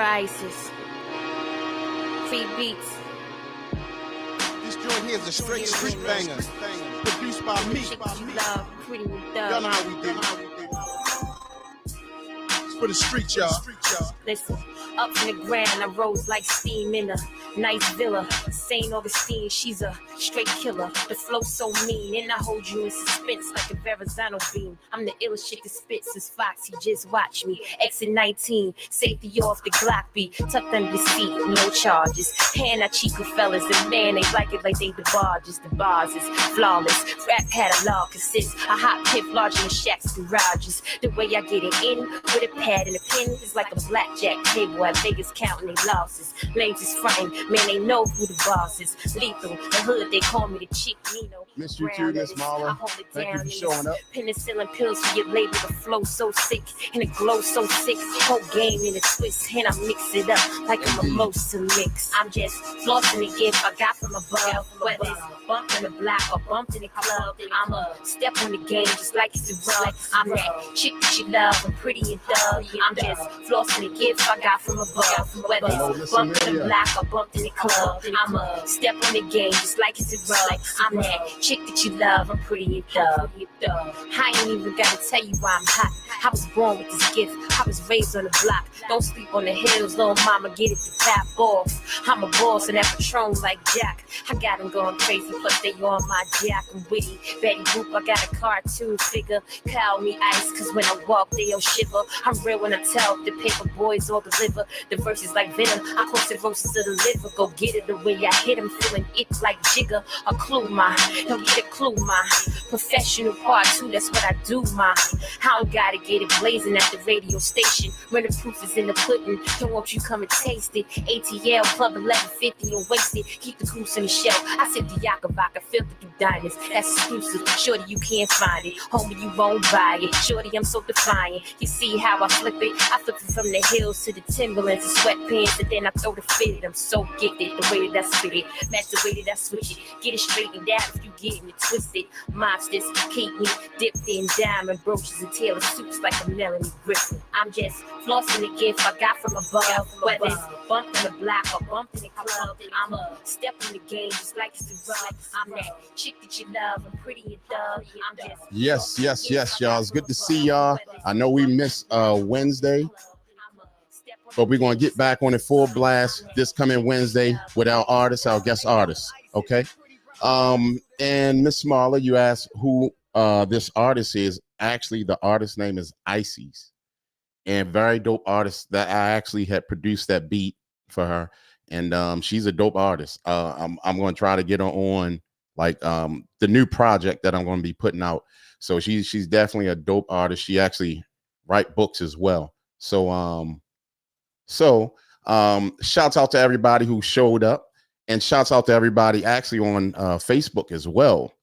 Rises. Free beats. This joint here is a straight street banger. Produced by me. Y'all know how we do. It's for the street, y'all. Listen, up in the ground, I rose like steam in a nice villa. St. Augustine, she's a straight killer. The flow so mean, and I hold you in suspense like a Verrazano beam. I'm the illest shit that spits as Foxy, just watch me. Exit 19, safety off the Glock beat. Tucked under the seat, no charges. Hand out Chico fellas, and man, they like it like they the barges. The bars is flawless. Rap catalog consists a hot pip larger than Shaq's garages. The way I get it in with a pad and a pen is like a blackjack table at Vegas counting their losses. Lanes is frontin', man, they know who the boss is. Lethal, the hood, they call me the chick Nino. Miss you too, Miss Marla. Thank you for showing up. Penicillin pills for your label, the flow so sick and the glow so sick. Whole game in a twist, and I mix it up like a mimosa mix. I'm just flossing the gift I got from above. Whether it's bumped in the block or bumped in the club, I'ma step on the game just like it's a rug. I'm that chick that you love, I'm pretty and thug. I'm just flossing the gift I got from above. Whether it's bumped in the block or bumped in the club, I'ma step on the game just like it's a rug. I'm that chick that you love, I'm pretty and thug. I ain't even gotta tell you why I'm hot. I was born with this gift, I was raised on the block. Don't sleep on the hills, little mama, get it to tap off. I'm a boss and that Patron like Jack. I got them going crazy, plus they on my jack. I'm witty, Betty Boop, I got a cartoon figure. Call me ice, cause when I walk, they all shiver. I'm real when I tell the paper boys all deliver. The verses like venom, I call cirrhosis of the liver. Go get it the way I hit them, feeling it like Jigger. A clue, ma, don't get a clue, ma. Professional part two, that's what I do, ma. I don't gotta get it blazing at the radio station. When the proof is in the pudding, don't want you come and taste it. ATL Club 1150 and waste it. Keep the goose in the shell. I said the Yakavaka, feel the diamonds. That's exclusive. Shorty, you can't find it. Homie, you won't buy it. Shorty, I'm so defiant. You see how I flip it? I flip it from the hills to the Timberlands and sweatpants, and then I throw the fitted. I'm so gifted. The way that I spit it, match the way that I switch it. Get it straightened out if you getting it twisted. Mobsters keep me dipped in diamond brooches and tailor suits like a Melanie Griffin. I'm just flossing the gift I got from above. Whether it's bumped in the block or bumped in the club, I'ma step in the game just like it's a rug. I'm that chick that you love, I'm pretty and thug. I'm just Yes, y'all. It's good to see y'all. I know we missed Wednesday, but we're gonna get back on it full blast this coming Wednesday with our artists, our guest artists. Okay. And Miss Marla, you asked who this artist is. Actually, the artist name is Ices, and very dope artist that I actually had produced that beat for her, and she's a dope artist. I'm going to try to get her on like the new project that I'm going to be putting out. So she's definitely a dope artist. She actually write books as well. So shouts out to everybody who showed up, and shouts out to everybody actually on Facebook as well.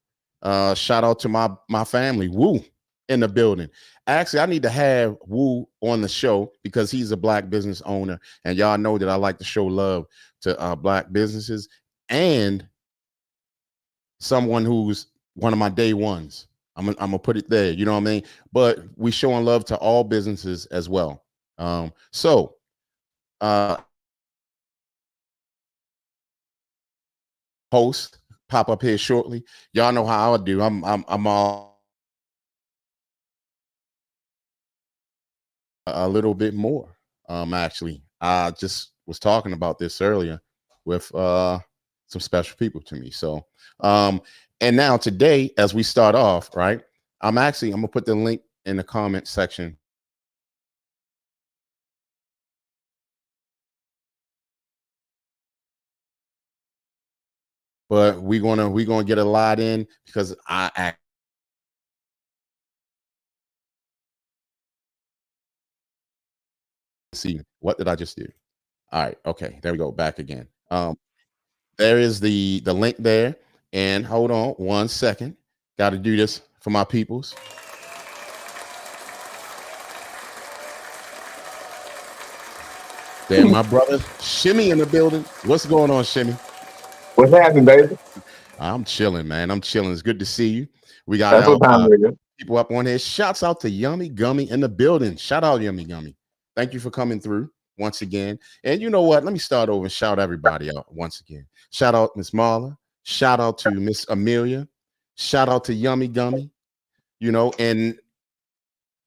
Shout out to my family, Woo, in the building. Actually, I need to have Woo on the show because he's a black business owner, and y'all know that I like to show love to black businesses and someone who's one of my day ones. I'm gonna put it there, you know what I mean? But we showing love to all businesses as well. Host pop up here shortly. Y'all know how I do. I'm all a little bit more. Actually, I just was talking about this earlier with some special people to me. So, and now today, as we start off, right? I'm gonna put the link in the comment section. But we're gonna get a lot in because see, what did I just do? All right, okay, there we go, back again. There is the link there, and hold on 1 second. Got to do this for my peoples. There, my brother Shimmy in the building. What's going on, Shimmy? What's happening, baby? I'm chilling, man. I'm chilling. It's good to see you. We got people up on here. Shouts out to Yummy Gummy in the building. Shout out Yummy Gummy. Thank you for coming through. once again. And you know what? Let me start over and shout everybody out once again. Shout out Miss Marla. Shout out to Miss Amelia. Shout out to Yummy Gummy. You know, and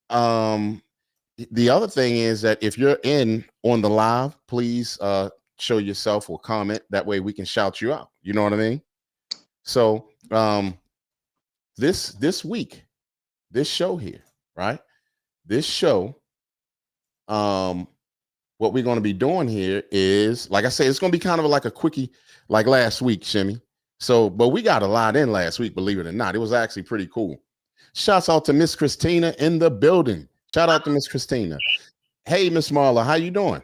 the other thing is that if you're in on the live, please show yourself or comment. That way we can shout you out. You know what I mean? So this week, this show here, right? This show, what we're going to be doing here is, like I said, it's going to be kind of like a quickie, like last week, Shimmy. So, but we got a lot in last week, believe it or not. It was actually pretty cool. Shouts out to Miss Christina in the building. Shout out to Miss Christina. Hey, Miss Marla, how you doing?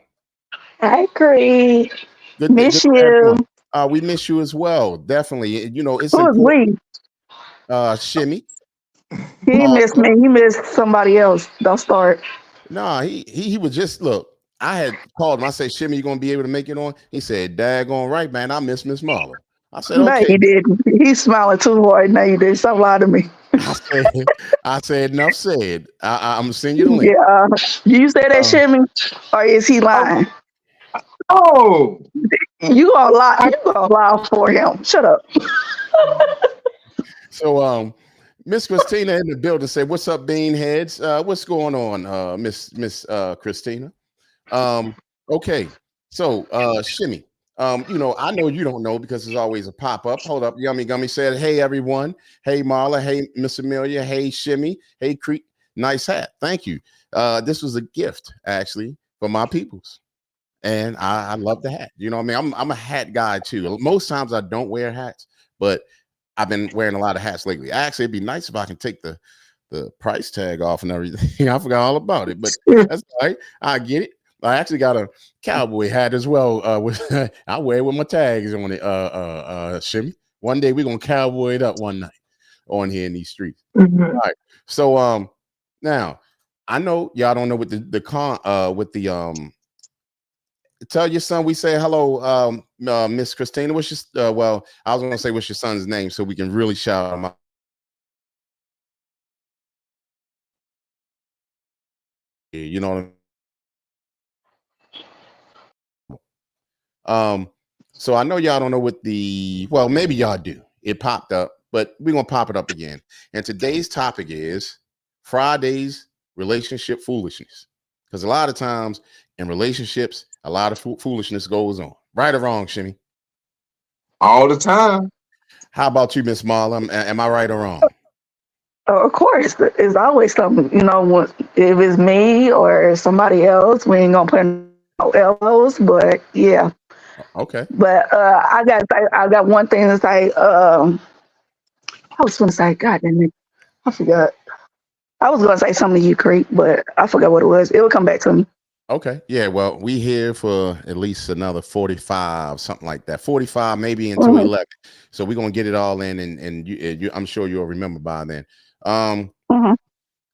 Hi, Cree. Good, Miss good to have you you. on. We miss you as well. Definitely. You know, it's Who is important. we? Shimmy. He missed me. He missed somebody else. Don't start. Nah, he was just look. I had called him. I said, Shimmy, you gonna be able to make it on? He said, daggone right, man. I miss Miss Marla. I said, No, okay. he didn't. He's smiling too hard. No, you didn't. Stop lying to me. I said, enough said. I'm gonna send you the link. Yeah. Do you say that, Um, Shimmy? Or is he lying? Oh, You gonna lie. You gonna lie for him. Shut up. so Miss Christina in the building said, what's up, Beanheads? What's going on, Miss Christina? Okay, so Shimmy. You know, I know you don't know because there's always a pop-up. Hold up, Yummy Gummy said, hey everyone, hey Marla, hey Miss Amelia, hey Shimmy, hey Creek, nice hat. Thank you. This was a gift actually for my peoples. And I love the hat. You know what I mean? I'm a hat guy too. Most times I don't wear hats, but I've been wearing a lot of hats lately. Actually, it'd be nice if I can take the price tag off and everything. I forgot all about it, but that's all right. I get it. I actually got a cowboy hat as well. With I wear it with my tags on it. Shimmy. One day we're gonna cowboy it up one night on here in these streets. mhm. All right. So now I know y'all don't know what tell your son we say hello, Miss Christina. What's your well, I was gonna say what's your son's name so we can really shout him out. You know what I mean? So I know y'all don't know what well, maybe y'all do. It popped up, but we're gonna pop it up again. And today's topic is Friday's relationship foolishness. Because a lot of times in relationships, a lot of foolishness goes on. Right or wrong, Shimmy? All the time. How about you, Miss Marla? Am I right or wrong? Of course, it's always something. If it's me or somebody else, we ain't gonna put no elbows. But yeah. Okay. But I got one thing to say. I was gonna say, God damn it, I forgot. I was gonna say something to you, Creek, but I forgot what it was. It will come back to me. Okay. Yeah. Well, we here for at least another 45, something like that. 45, maybe until Mhm, 11. So we're gonna get it all in, and you I'm sure you'll remember by then. mhm.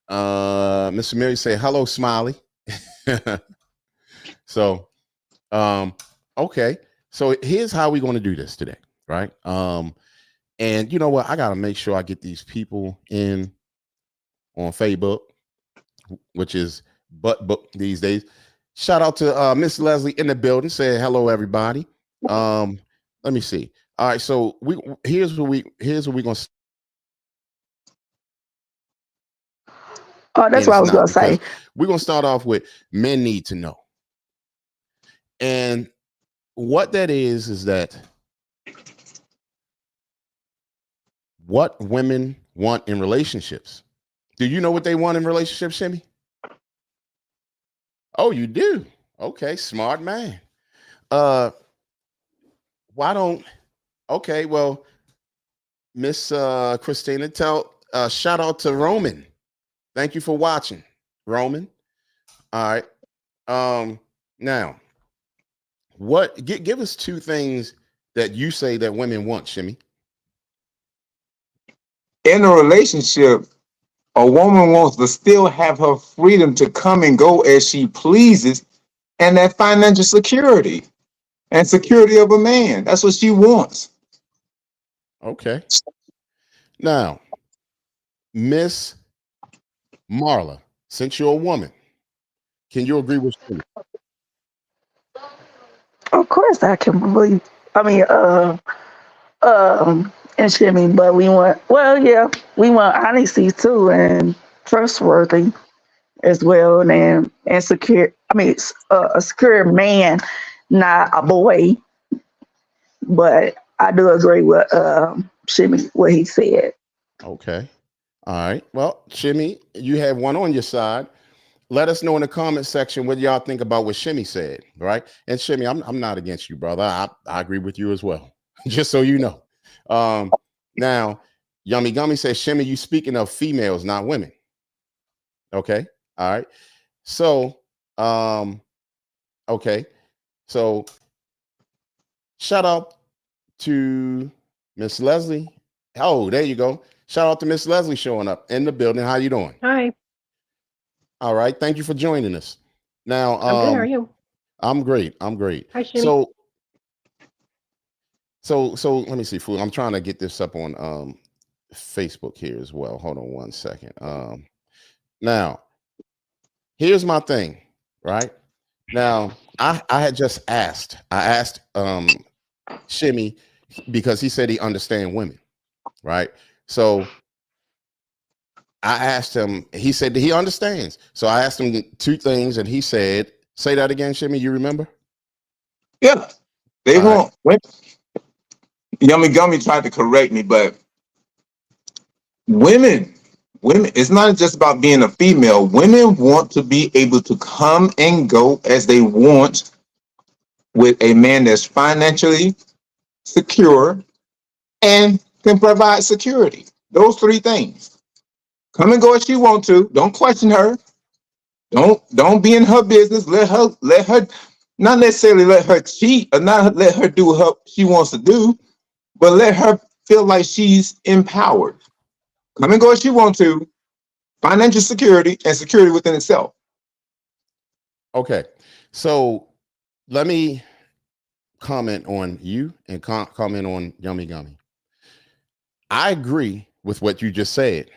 Mr. Mary say hello, Smiley. So, okay. So here's how we're going to do this today, right? And you know what? I got to make sure I get these people in on Facebook, which is butt book these days. Shout out to Miss Leslie in the building. Say hello, everybody. Let me see. All right, so here's what we're gonna. Oh, that's And what I it's was not gonna because say. we're gonna start off with men need to know, and what that is that what women want in relationships. Do you know what they want in relationships, Shimmy? Oh, you do. Okay, smart man. Why don't okay, well, Miss Christina, shout out to Roman. Thank you for watching, Roman. All right. Now, give us two things that you say that women want, Shimmy. In a relationship, a woman wants to still have her freedom to come and go as she pleases and that financial security and security of a man. That's what she wants. Okay. Now, Miss Marla, since you're a woman, can you agree with Shimmy? Of course, I can believe. I mean, and shimmy, but we want. Well, yeah, we want honesty too, and trustworthy as well, and secure. I mean, a secure man, not a boy. But I do agree with Shimmy what he said. Okay. All right. Well, Shimmy, you have one on your side. Let us know in the comment section what y'all think about what Shimmy said, right? And Shimmy, I'm not against you, brother. I agree with you as well. Just so you know. Now, Yummy Gummy says, Shimmy, you speaking of females, not women. Okay. All right. So, okay. So, shout out to Miss Leslie. Oh, there you go. Shout out to Miss Leslie showing up in the building. How you doing? Hi, All right. Thank you for joining us. Now, I'm good. How are you? I'm great. I'm great. Hi, Shimmy. So let me see, fool. I'm trying to get this up on Facebook here as well. Hold on one second. Now, here's my thing, right? Now, I had just asked. I asked Shimmy because he said he understands women, right? So I asked him, he said that he understands. So I asked him two things, and he said, say that again, Shimmy, you remember? Yeah, they All won't. Yummy Gummy tried to correct me, but women, it's not just about being a female. Women want to be able to come and go as they want with a man that's financially secure and can provide security. Those three things. Come and go as she want to. Don't question her. Don't be in her business. Let her not necessarily let her cheat or not let her do what she wants to do, but let her feel like she's empowered. Come and go as she want to. Financial security and security within itself. Okay. So let me comment on you and comment on Yummy Gummy. I agree with what you just said,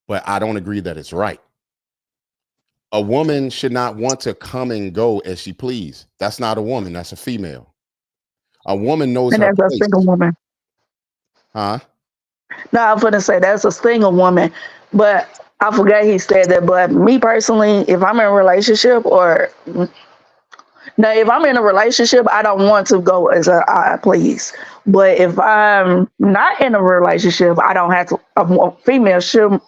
but I don't agree that it's right. A woman should not want to come and go as she please. That's not a woman. That's a female. A woman knows And her that's a place. single woman. Huh? No, I'm gonna say that's a single woman, but I forgot he said that. But me personally, if I'm in a relationship or now, if I'm in a relationship, I don't want to go as I please. But if I'm not in a relationship, I don't have to. A female should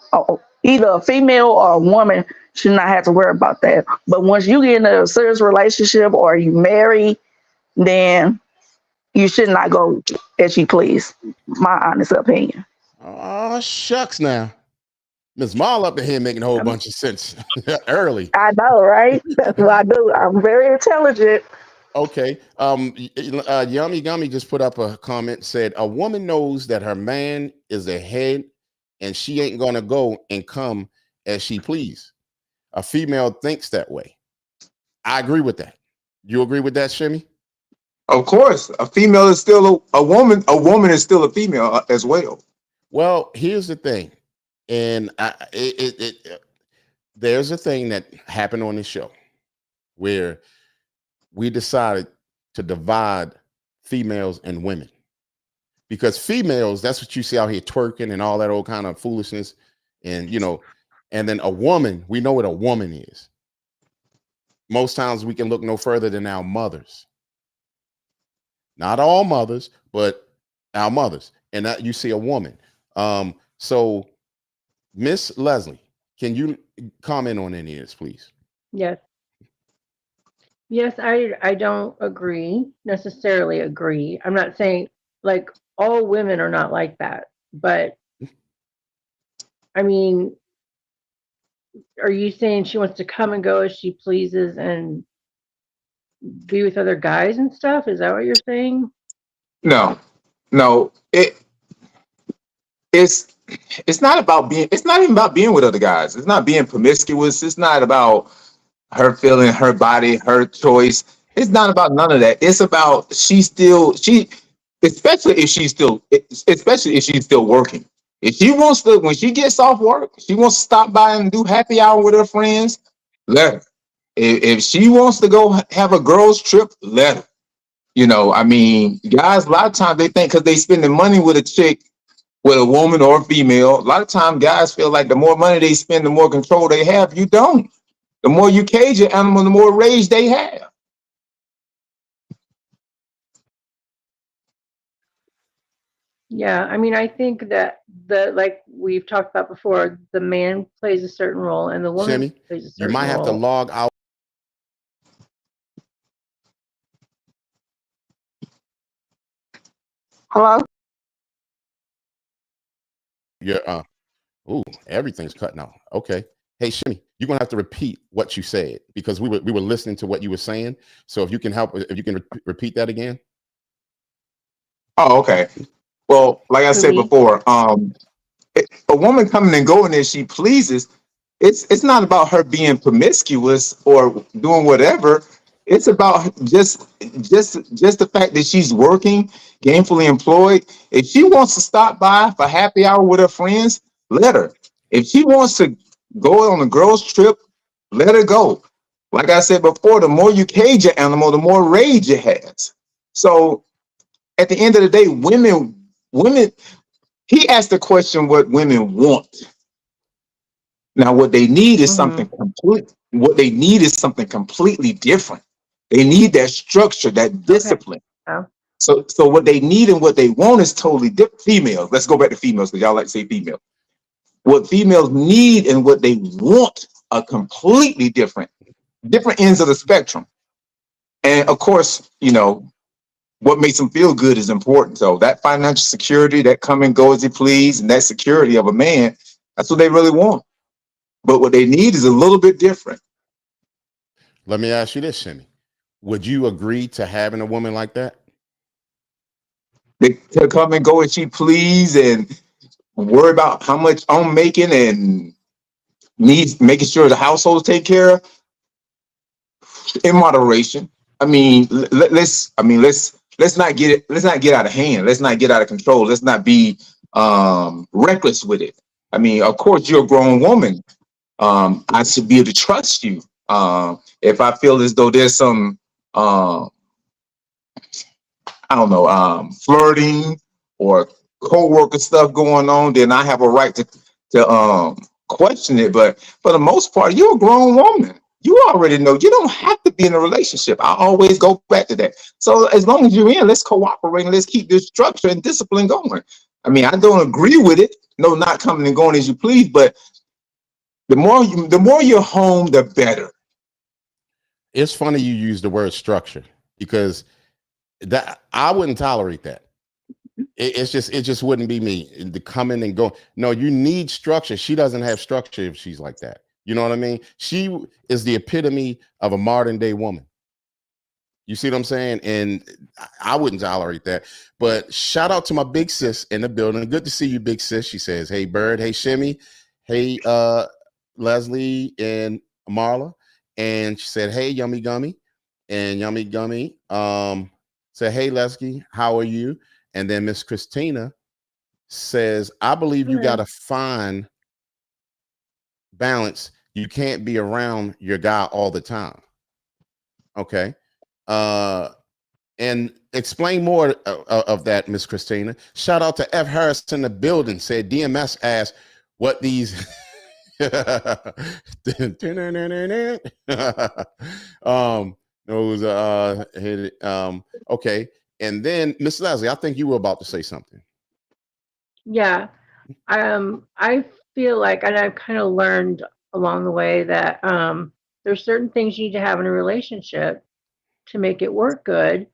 either a female or a woman should not have to worry about that. But once you get in a serious relationship or you marry, then you should not go as you please. My honest opinion. Oh, shucks now. Miss Maul up in here making a whole bunch of sense early. I know, right? That's what I do. I'm very intelligent. Okay. Yummy Gummy just put up a comment, said a woman knows that her man is ahead and she ain't gonna go and come as she please. A female thinks that way. I agree with that. You agree with that, Shimmy? Of course, a female is still a woman. A woman is still a female as well. Well, here's the thing, and there's a thing that happened on this show where we decided to divide females and women because females, that's what you see out here twerking and all that old kind of foolishness, and and then a woman, we know what a woman is. Most times we can look no further than our mothers. Not all mothers, but our mothers. And that you see a woman. So Miss Leslie, can you comment on any of this, please? Yes. Yes, I don't necessarily agree. I'm not saying like all women are not like that, but I mean, are you saying she wants to come and go as she pleases and be with other guys and stuff? Is that what you're saying? No. It's not about being. It's not even about being with other guys. It's not being promiscuous. It's not about her feeling her body, her choice. It's not about none of that. It's about especially if she's still working. If she wants to, when she gets off work, she wants to stop by and do happy hour with her friends, let her. If she wants to go have a girls trip, let her. You know, I mean, guys, a lot of times they think because they spending money with a chick, with a woman or a female, a lot of times guys feel like the more money they spend, the more control they have. You don't. The more you cage your animal, the more rage they have. Yeah, I mean, I think that like we've talked about before, the man plays a certain role and the woman Shimmy, plays a you certain might have to role. log out Hello? your ooh, everything's cutting out. Okay. Hey, Shimmy, you're gonna have to repeat what you said because we were listening to what you were saying. So if you can if you can repeat that again. Oh, okay. Well, like I Who, said me? before, a woman coming and going as she pleases, it's not about her being promiscuous or doing whatever. It's about just the fact that she's working, gainfully employed. If she wants to stop by for happy hour with her friends, let her. If she wants to go on a girls trip, let her go. Like I said before, the more you cage your animal, the more rage it has. So at the end of the day, women, he asked the question what women want. Now, what they need is Mm-hmm. something complete. What they need is something completely different. They need that structure, that Okay. discipline. Yeah. So what they need and what they want is totally different. Females, let's go back to females because y'all like to say female. What females need and what they want are completely different ends of the spectrum. And of course, you know, what makes them feel good is important. So that financial security, that come and go as you please, and that security of a man, that's what they really want. But what they need is a little bit different. Let me ask you this, Shimmy. Would you agree to having a woman like that? They to come and go as she please and worry about how much I'm making and needs making sure the household's taken care of in moderation. I mean, let's not get it. Let's not get out of hand. Let's not get out of control. Let's not be reckless with it. I mean, of course, you're a grown woman. I should be able to trust you. If I feel as though there's some, I don't know, flirting or co-worker stuff going on, then I have a right to question it. But for the most part, you're a grown woman. You already know you don't have to be in a relationship. I always go back to that. So as long as you're in, let's cooperate and let's keep this structure and discipline going. I mean, I don't agree with it. No, not coming and going as you please, but the more you're home, the better. It's funny you use the word structure because that I wouldn't tolerate that. It just wouldn't be me. The coming and going. No, you need structure. She doesn't have structure if she's like that. You know what I mean? She is the epitome of a modern day woman. You see what I'm saying? And I wouldn't tolerate that. But shout out to my big sis in the building. Good to see you, big sis. She says, "Hey, Bird. Hey, Shimmy. Hey, Leslie and Marla." And she said, "Hey, Yummy Gummy." And Yummy Gummy said, "Hey, Leslie, how are you?" And then Miss Christina says, "I believe you got to find balance. You can't be around your guy all the time." Okay. Uh, and explain more of that, Miss Christina. Shout out to F. Harris in the building. Said DMS asked what these those okay. And then Miss Leslie, I think you were about to say something. Yeah. I feel like, and I've kind of learned along the way that there's certain things you need to have in a relationship to make it work good.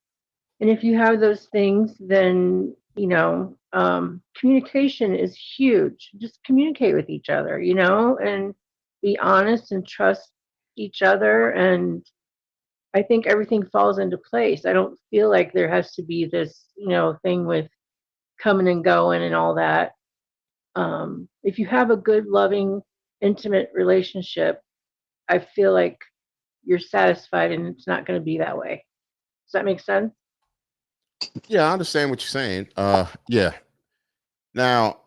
And if you have those things, then, communication is huge. Just communicate with each other, and be honest and trust each other. And I think everything falls into place. I don't feel like there has to be this, thing with coming and going and all that. If you have a good, loving, intimate relationship, I feel like you're satisfied and it's not going to be that way. Does that make sense? Yeah, I understand what you're saying. Yeah. Now,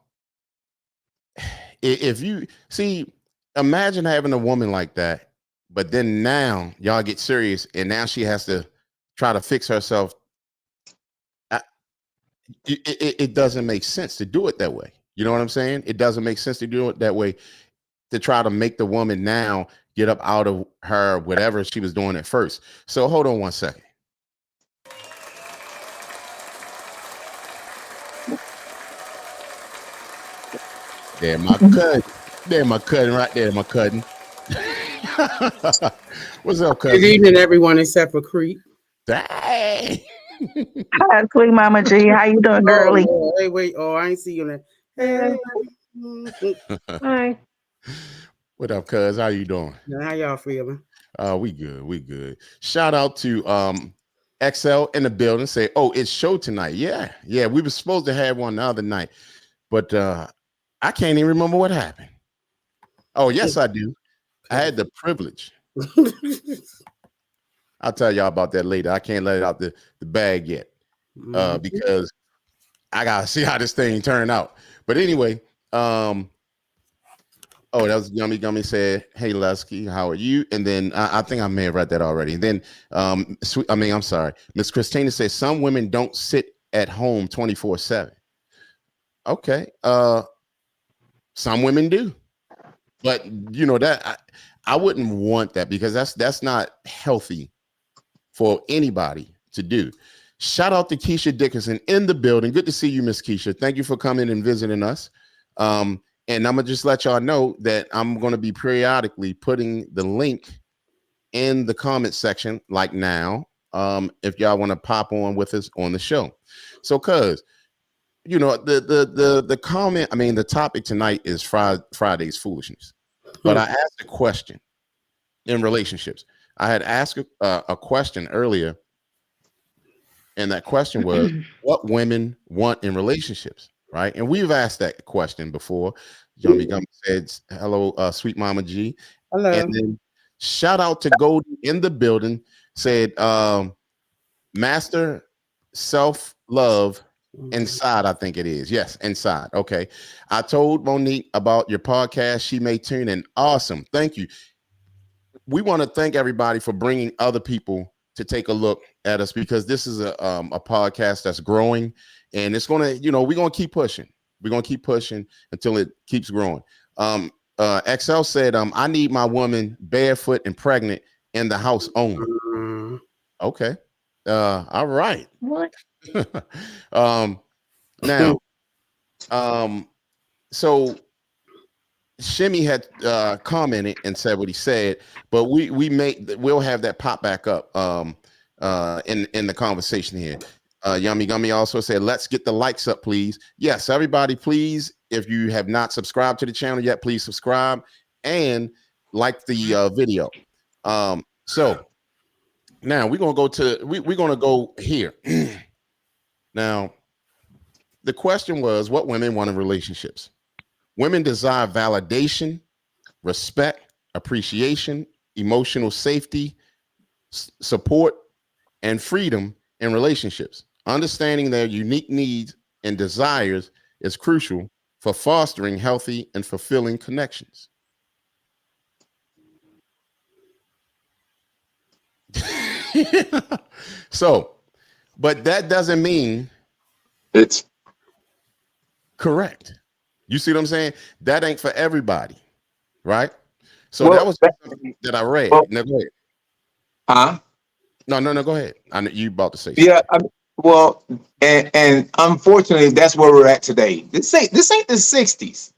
if you see, imagine having a woman like that, but then now y'all get serious, and now she has to try to fix herself it doesn't make sense to do it that way. You know what I'm saying? It doesn't make sense to do it that way, to try to make the woman now get up out of her whatever she was doing at first. So hold on one second. There, my cousin. There, my cousin, right there, my cousin. What's up, cousin? Good evening, everyone, except for Creep. Dang. Hi, sweet Mama G. How you doing, girly? Oh, hey, wait. Oh, I ain't see you there. Hey. Hi. What up, cuz? How you doing? How y'all feeling? We good. We good. Shout out to XL in the building. Say, oh, it's show tonight. Yeah. We were supposed to have one the other night, but I can't even remember what happened. Oh, yes, I do. I had the privilege. I'll tell y'all about that later. I can't let it out the bag yet because I gotta see how this thing turned out. But anyway, oh, that was Yummy Gummy said, "Hey Lusky, how are you?" And then I think I may have read that already. And then I'm sorry, Miss Christina says some women don't sit at home 24/7. Okay, some women do, but you know that I wouldn't want that because that's not healthy for anybody to do. Shout out to Keisha Dickerson in the building. Good to see you, Miss Keisha. Thank you for coming and visiting us. And I'm gonna just let y'all know that I'm gonna be periodically putting the link in the comment section, like now, if y'all want to pop on with us on the show. So, cuz you know the comment. I mean, the topic tonight is Friday's foolishness. But I asked a question in relationships. I had asked a question earlier, and that question was, what women want in relationships, right? And we've asked that question before. Yummy Gum said, hello, sweet Mama G. Hello. And then shout out to Goldie in the building, said, master self-love inside, I think it is. Yes, inside. Okay. I told Monique about your podcast. She may tune in. Awesome. Thank you. We want to thank everybody for bringing other people to take a look at us, because this is a podcast that's growing, and it's gonna, we're gonna keep pushing. We're gonna keep pushing until it keeps growing. XL said, I need my woman barefoot and pregnant in the house only. Okay. All right. What? Now, so Shimmy had commented and said what he said, but we'll have that pop back up in the conversation here. Yummy Gummy also said, let's get the likes up, please. Yes, everybody, please, if you have not subscribed to the channel yet, please subscribe and like the video. So now we're gonna go here. Now, the question was, what women want in relationships? Women desire validation, respect, appreciation, emotional safety, support, and freedom in relationships. Understanding their unique needs and desires is crucial for fostering healthy and fulfilling connections. So, but that doesn't mean It's correct. You see what I'm saying? That ain't for everybody, right? So Well, that was something that I read. well- Now go ahead. huh? No, go ahead. I know you about to say Yeah. Well, and unfortunately, that's where we're at today. This ain't the '60s.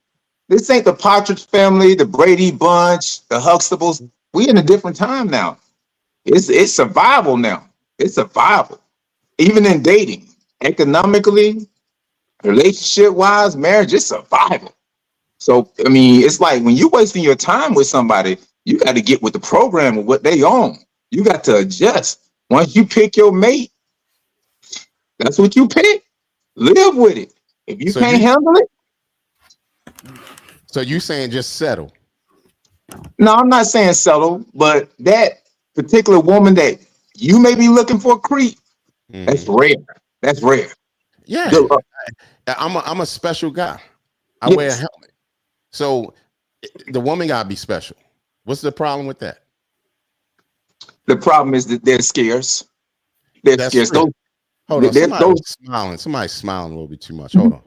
This ain't the Partridge Family, the Brady Bunch, the Huxtables. We in a different time now. It's survival now. It's survival. Even in dating, economically, relationship wise, marriage, it's survival. So I mean, it's like when you're wasting your time with somebody, you got to get with the program of what they own. You got to adjust. Once you pick your mate, that's what you pick. Live with it. If you So can't you- handle it, So you saying just settle? no, I'm not saying settle, but that particular woman that you may be looking for, creep, that's Mhm. rare. That's rare. Yeah, Good luck. I'm a special guy. I wear a Yes. helmet. So the woman gotta be special. What's the problem with that? The problem is that they're scarce. They're That's scarce. true. Hold on. Those, Somebody's smiling a little bit too much. Hold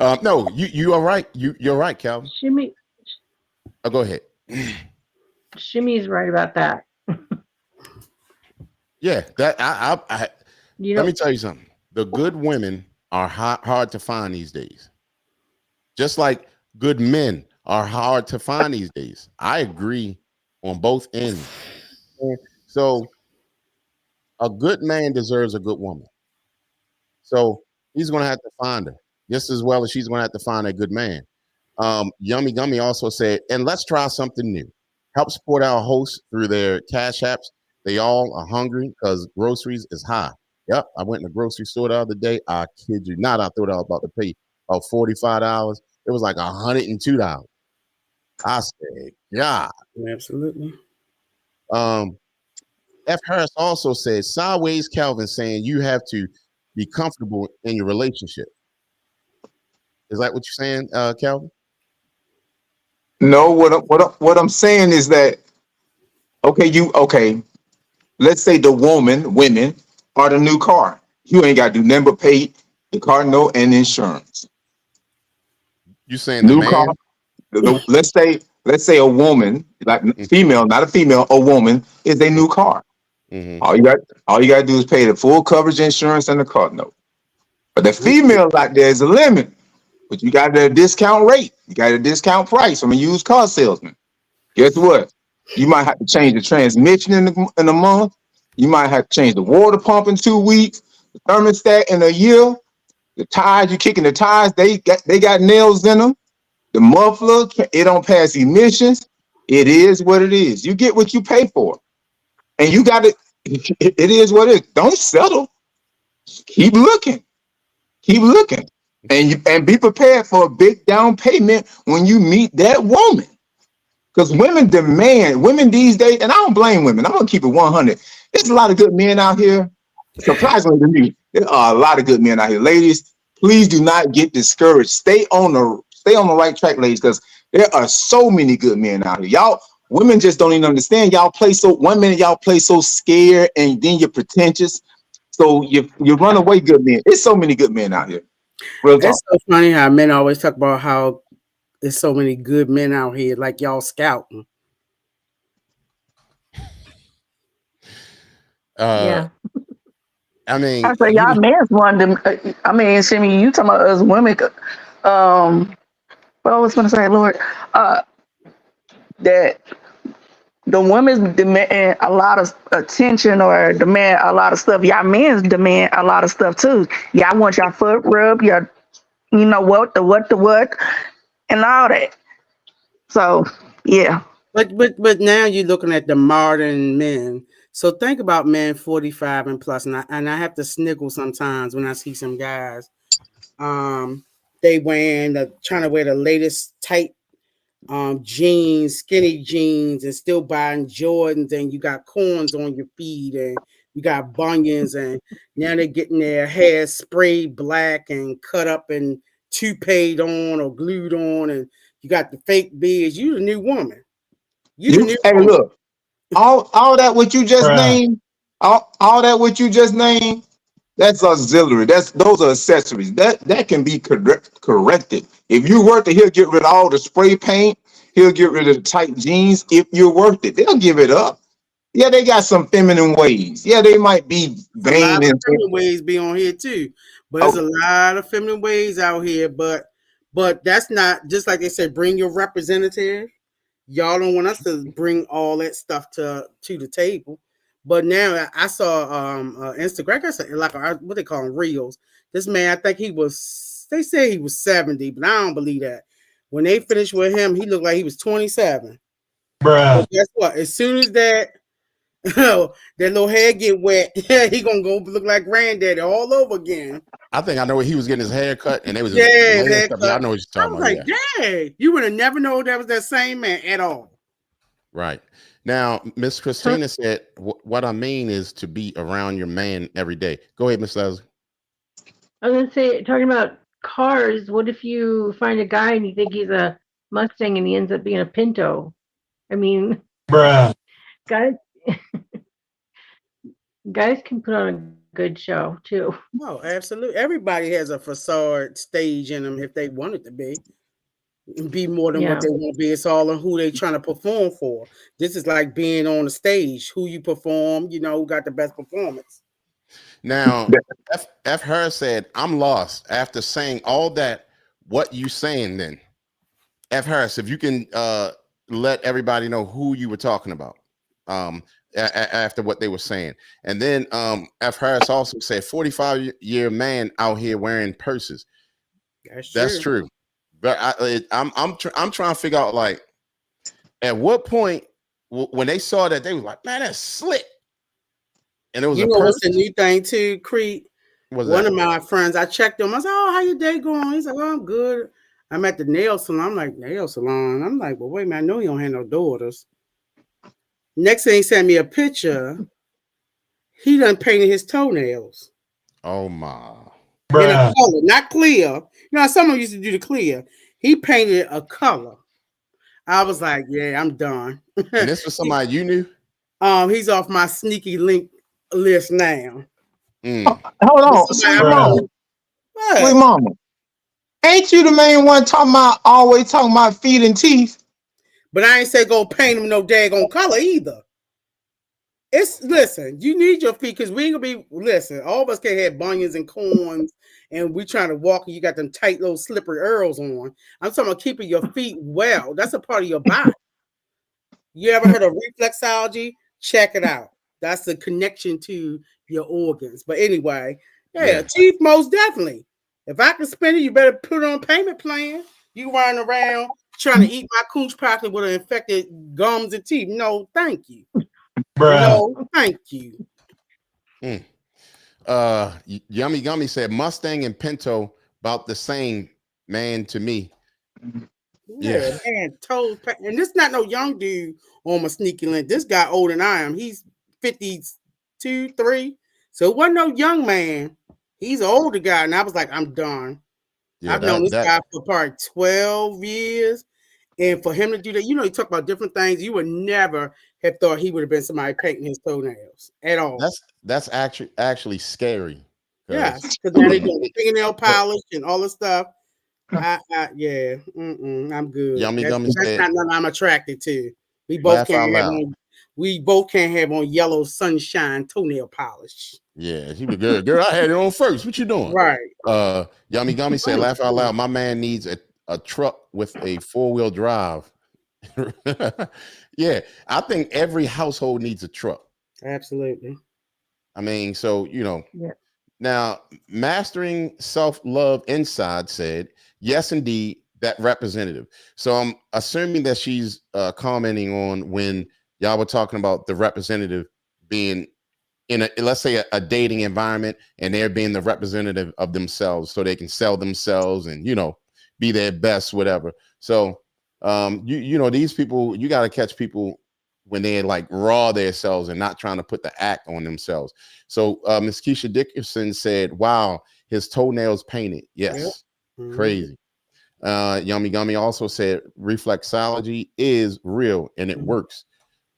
on. No, you are right. You're right, Calvin. Shimmy, Oh, go ahead. Shimmy's right about that. Yeah, that I You let know, me tell you something. The good women are hard to find these days. Just like good men are hard to find these days. I agree on both ends. So a good man deserves a good woman. So he's going to have to find her just as well as she's going to have to find a good man. Yummy Gummy also said, and let's try something new. Help support our hosts through their cash apps. They all are hungry because groceries is high. Yep, I went in the grocery store the other day. I kid you not. I thought I was about to pay about $45. It was like $102. I said, God. Absolutely. F. Harris also said, sideways Calvin saying you have to be comfortable in your relationship. Is that what you're saying, Calvin? no, what I'm saying is that okay. Let's say women are the new car. You ain't got to do nothing but pay the car note and insurance. You saying the New car. man? Let's say a woman, like female, not a female, a woman is a new car. Mm-hmm. All you got to do is pay the full coverage insurance and the car note. But the female out there is a limit. But you got a discount rate. You got a discount price from a used car salesman. Guess what? You might have to change the transmission in a month. You might have to change the water pump in 2 weeks, the thermostat in a year. The tires, you kicking the tires, they got nails in them. The muffler, it don't pass emissions. It is what it is. You get what you pay for. And you got it. It is what it is. Don't settle. Keep looking. Keep looking. And be prepared for a big down payment when you meet that woman. Because women these days, and I don't blame women. I'm gonna keep it 100. There's a lot of good men out here. Surprisingly to me, there are a lot of good men out here. Ladies, please do not get discouraged. Stay on the right track, ladies, because there are so many good men out here. Y'all, women just don't even understand. Y'all play so 1 minute y'all play so scared, and then you're pretentious. So you run away, good men. There's so many good men out here. Real talk. It's so funny how men always talk about how there's so many good men out here, like y'all scouting. yeah. I mean, I say y'all men's one. I mean, Shimmy, you talking about us women? What I was gonna say, Lord, that the women demand a lot of attention or demand a lot of stuff. Y'all men's demand a lot of stuff too. Y'all want your foot rub, your, you know what, and all that. So yeah. But now you're looking at the modern men. So think about men 45 and plus, and I have to sniggle sometimes when I see some guys. They trying to wear the latest tight jeans, skinny jeans, and still buying Jordans, and you got corns on your feet, and you got bunions, and now they're getting their hair sprayed black and cut up and toupeed on or glued on, and you got the fake beards. You the new woman. Hey, look, all that what you just named, all that what you just named, that's auxiliary. Those are accessories. That can be corrected. If you're worth it, he'll get rid of all the spray paint. He'll get rid of the tight jeans. If you're worth it, they'll give it up. Yeah, they got some feminine ways. Yeah, they might be A lot vain of and feminine ways be on here too, but there's a lot of feminine ways out here. But that's not, just like they said, bring your representative. Y'all don't want us to bring all that stuff to the table. But now I saw Instagram, I said, like what they call them, reels. This man, I think they say he was 70, but I don't believe that. When they finished with him, he looked like he was 27. But guess what? As soon as that little hair get wet, he gonna go look like granddaddy all over again. I think I know where he was getting his hair cut, and they was haircut. I know what you're talking about. Like, dang, you would have never known that was that same man at all. Right. Now, Miss Christina said, what I mean is to be around your man every day. Go ahead, Miss Leslie. I was gonna say, talking about cars, what if you find a guy and you think he's a Mustang and he ends up being a Pinto? I mean, guys, Guys can put on a good show too. Oh, absolutely. Everybody has a facade stage in them if they want it to be more than what Yeah. they want to be. It's all on who they trying to perform for. This is like being on the stage. Who you perform, who got the best performance. Now, F. Harris said, "I'm lost after saying all that. What you saying then?" F. Harris, if you can let everybody know who you were talking about after what they were saying. And then F. Harris also said 45-year man out here wearing purses. That's true. But I'm trying to figure out, like, at what point when they saw that, they was like, man, that's slick. And it was a purse. What's the new thing too, Creed? One of my friends, I checked him. I said, "Oh, how your day going?" He's like, "Oh, I'm good. I'm at the nail salon." I'm like, "Nail salon?" I'm like, "Well, wait a minute. I know you don't have no daughters." Next thing, he sent me a picture. He done painted his toenails. Oh my! In a color, not clear. You know, someone used to do the clear. He painted a color. I was like, "Yeah, I'm done." And this was somebody you knew? He's off my sneaky link list now. Hold on, sweet mama. What? Sweet mama. Ain't you the main one always talking about feet and teeth? But I ain't say go paint them no daggone color either. Listen, you need your feet because we ain't gonna be, listen, all of us can't have bunions and corns and we trying to walk and you got them tight little slippery earls on. I'm talking about keeping your feet well. That's a part of your body. You ever heard of reflexology? Check it out. That's the connection to your organs. But anyway, yeah. Teeth most definitely. If I can spend it, you better put it on payment plan. You running around trying to eat my cooch pocket with infected gums and teeth. No, thank you. No, thank you. Yummy Gummy said Mustang and Pinto about the same, man, to me. Yeah, man, toes. And this not no young dude on my sneaky link. This guy older than I am. He's 52, 3. So it wasn't no young man. He's an older guy. And I was like, I'm done. Yeah, I've known this guy for probably 12 years. And for him to do that, you talk about different things. You would never have thought he would have been somebody painting his toenails at all. That's actually scary. Yeah, because now they're doing fingernail polish and all this stuff. Yeah, I'm good. Yummy Gummy that's said, not nothing I'm attracted to. We both can't have on yellow sunshine toenail polish. Yeah, he was good. Girl, I had it on first. What you doing? Right. Yummy Gummy said, laugh out loud. My man needs a truck with a 4-wheel drive. Yeah, I think every household needs a truck. Absolutely. I mean, so Now, Mastering Self-Love Inside said, yes, indeed, that representative. So I'm assuming that she's commenting on when y'all were talking about the representative being in a, let's say, a dating environment, and they're being the representative of themselves so they can sell themselves and, be their best, whatever. So, these people, you got to catch people when they're like raw themselves and not trying to put the act on themselves. So Miss Keisha Dickerson said, wow, his toenails painted. Yes. Yep. Crazy. Yummy Gummy also said reflexology is real and it works.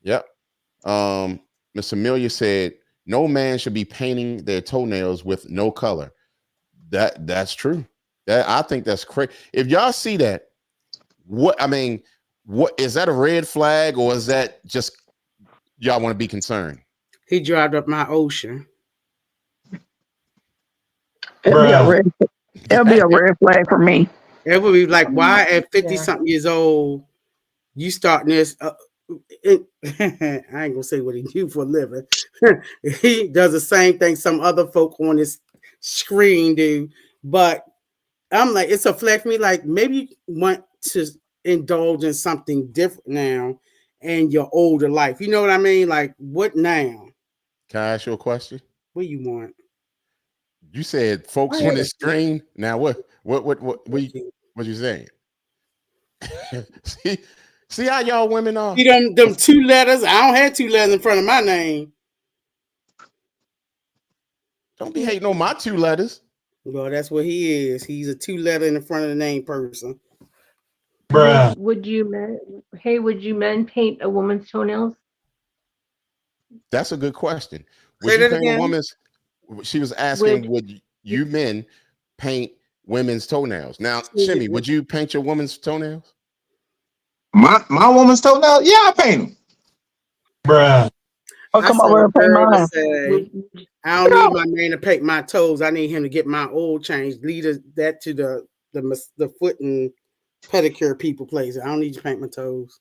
Yep. Miss Amelia said, no man should be painting their toenails with no color. That's true. I think that's crazy. If y'all see that, what is that a red flag, or is that just y'all want to be concerned? He dried up my ocean. It'll be a red flag for me. It would be like, why at 50-something years old, you starting this? I ain't gonna say what he do for a living. He does the same thing some other folk on this screen do. But I'm like, it's a flag for me. Like, maybe you want to indulge in something different now in your older life. You know what I mean? Like, what now? Can I ask you a question? What do you want? You said folks on the screen. Now what you saying? see how y'all women are? See them 2 letters? I don't have 2 letters in front of my name. Don't be hating on my 2 letters. Well, that's what he is. He's a 2-letter in the front of the name person. Would you men paint a woman's toenails? That's a good question. Would Say you that paint a again. woman's? She was asking, would you men paint women's toenails? Now, Shimmy, would you paint your woman's toenails? My woman's toenails? Yeah, I paint them. Bruh. I'll I come saw over a and pay girl that mine. say, I don't need my man to paint my toes. I need him to get my oil changed. Lead that to the foot and pedicure people place. I don't need you to paint my toes.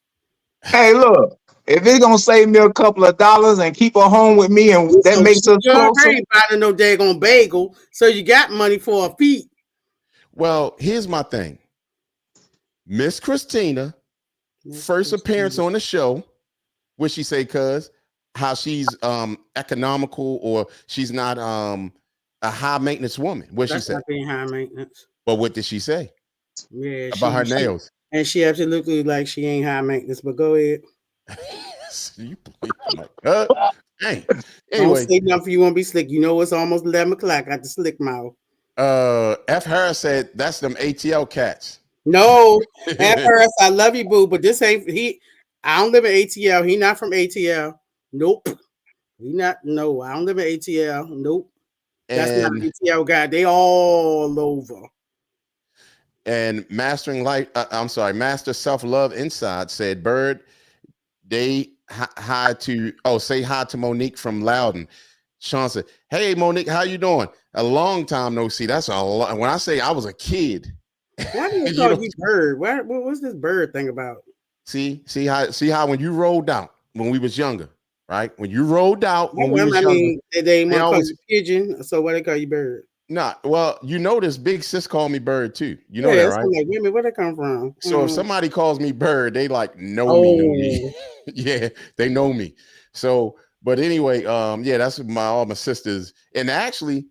Hey, look, if it's gonna save me a couple of dollars and keep her home with me, and that So makes us you closer. already buying no daggone bagel, so you got money for a feet. Well, here's my thing. Miss Christina, first appearance on the show, what she say, cuz how she's economical, or she's not a high maintenance woman. What she say? Not being high maintenance. But what did she say? Yeah, about her nails? And she absolutely like she ain't high maintenance. But go ahead. You like, dang. Don't Anyway, say nothing if you want to be slick. You know it's almost 11 o'clock. Got the slick mouth. F. Harris said that's them ATL cats. No, F. Harris, I love you, boo, but this ain't he. I don't live in ATL. He not from ATL. Nope. He not. No, I don't live in ATL. Nope. That's not an ATL guy. They all over. And Mastering Life, Master Self Love Inside said, Bird, they say hi to Monique from Loudon. Sean said, hey, Monique, how you doing? A long time no see. That's a lot. When I say I was a kid. Why do they call you Bird? What's this Bird thing about? See how when you rolled out when we was younger, right? When you rolled out when we was younger. They want to call you Pigeon, so why they call you Bird? Nah, well, you know this big sis called me Bird too. You know that, right? Like, wait a minute, where they come from? So if somebody calls me Bird, they like know me. Yeah, they know me. So, but anyway, yeah, that's all my sisters. And actually,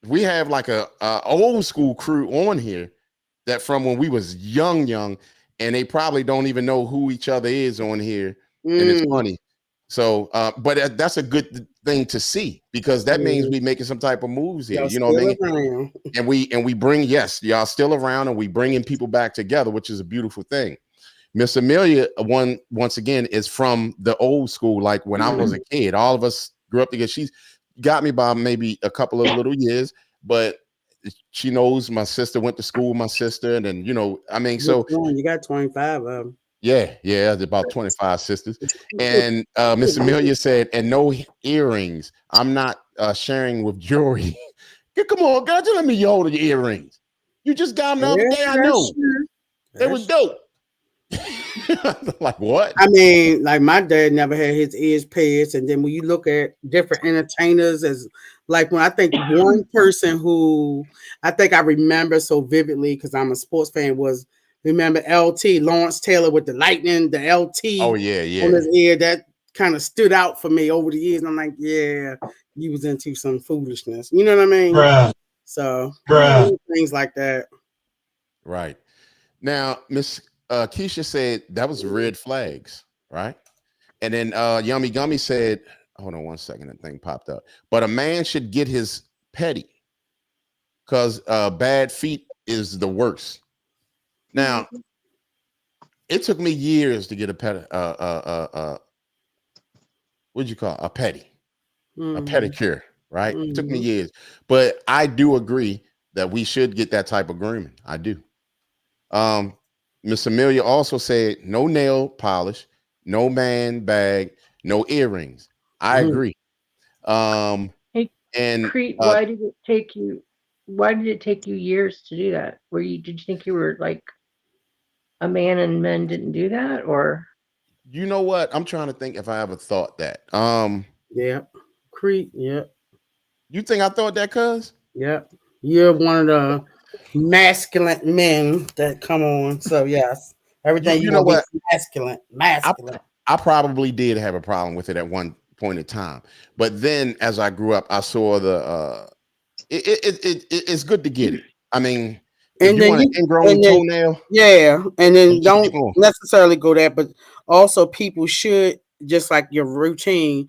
we have like a old school crew on here that from when we was young, and they probably don't even know who each other is on here. And it's funny. So, but that's a good thing to see, because that means we making some type of moves here. You know what I mean? And we bring, yes, y'all still around, and we bringing people back together, which is a beautiful thing. Miss Amelia, once again, is from the old school. Like when I was a kid, all of us grew up together. She's got me by maybe a couple of little years, but she knows my sister went to school with my sister, and then so you got 25 of them. Yeah, about 25 sisters. And Miss Amelia said, and no earrings. I'm not sharing with jewelry. Come on, girl, just let me hold your earrings. You just got them the other day. I know. They was dope. Like what? I mean, like my dad never had his ears pierced. And then when you look at different entertainers, as like when I think one person who I think I remember so vividly, because I'm a sports fan, was remember LT, Lawrence Taylor, with the lightning, the LT on his ear. That kind of stood out for me over the years. And I'm like, yeah, he was into some foolishness. You know what I mean? Bruh. So things like that. Right. Now, Miss Keisha said that was red flags, right? And then Yummy Gummy said, hold on one second, that thing popped up. But a man should get his petty, because bad feet is the worst. Now, it took me years to get a petty. What'd you call it? A petty, a pedicure, right? It took me years, but I do agree that we should get that type of grooming. I do. Miss Amelia also said no nail polish, no man bag, no earrings. I agree. Hey, And Crete, why did it take you? Why did it take you years to do that? Did you think you were like a man and men didn't do that, or? You know what? I'm trying to think if I ever thought that. Yeah, Crete. Yeah. You think I thought that, cuz? Yeah. You're one of the masculine men that come on. So yes, everything you know what? Masculine. I probably did have a problem with it at one point in time, but then as I grew up, I saw the it's good to get it. I mean, and you want an ingrown toenail, and then don't necessarily go there, but also people should, just like your routine.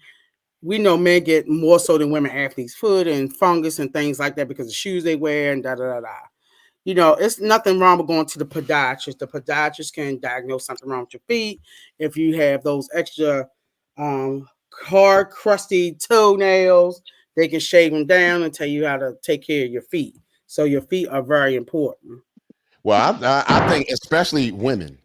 We know men get more so than women athletes foot and fungus and things like that because of shoes they wear and da da da da. You know, it's nothing wrong with going to the podiatrist. The podiatrist can diagnose something wrong with your feet. If you have those extra hard, crusty toenails. They can shave them down and tell you how to take care of your feet. So your feet are very important. Well, I think especially women,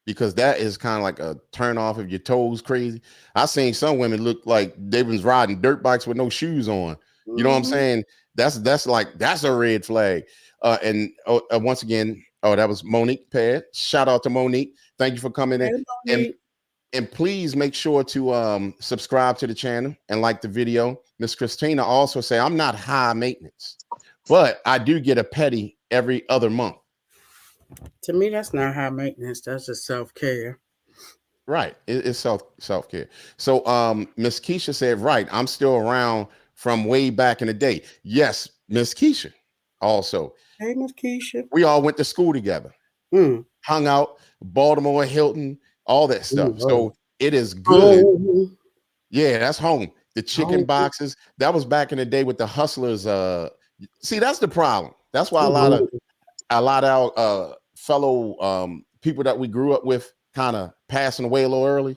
because that is kind of like a turn off if your toes crazy. I seen some women look like they was riding dirt bikes with no shoes on. You know what I'm saying? That's a red flag. And once again, that was Monique Pad. Shout out to Monique. Thank you for coming in. And please make sure to subscribe to the channel and like the video. Miss Christina also say, I'm not high maintenance, but I do get a petty every other month. To me, that's not high maintenance. That's just self-care. Right. It's self-care. So Miss Keisha said, right, I'm still around from way back in the day. Yes, Miss Keisha also. Hey, Miss Keisha. We all went to school together. Hung out, Baltimore, Hilton, all that stuff. So it is good. Yeah, that's home. The chicken boxes. That was back in the day with the hustlers. See, that's the problem. That's why a lot of our fellow people that we grew up with kind of passing away a little early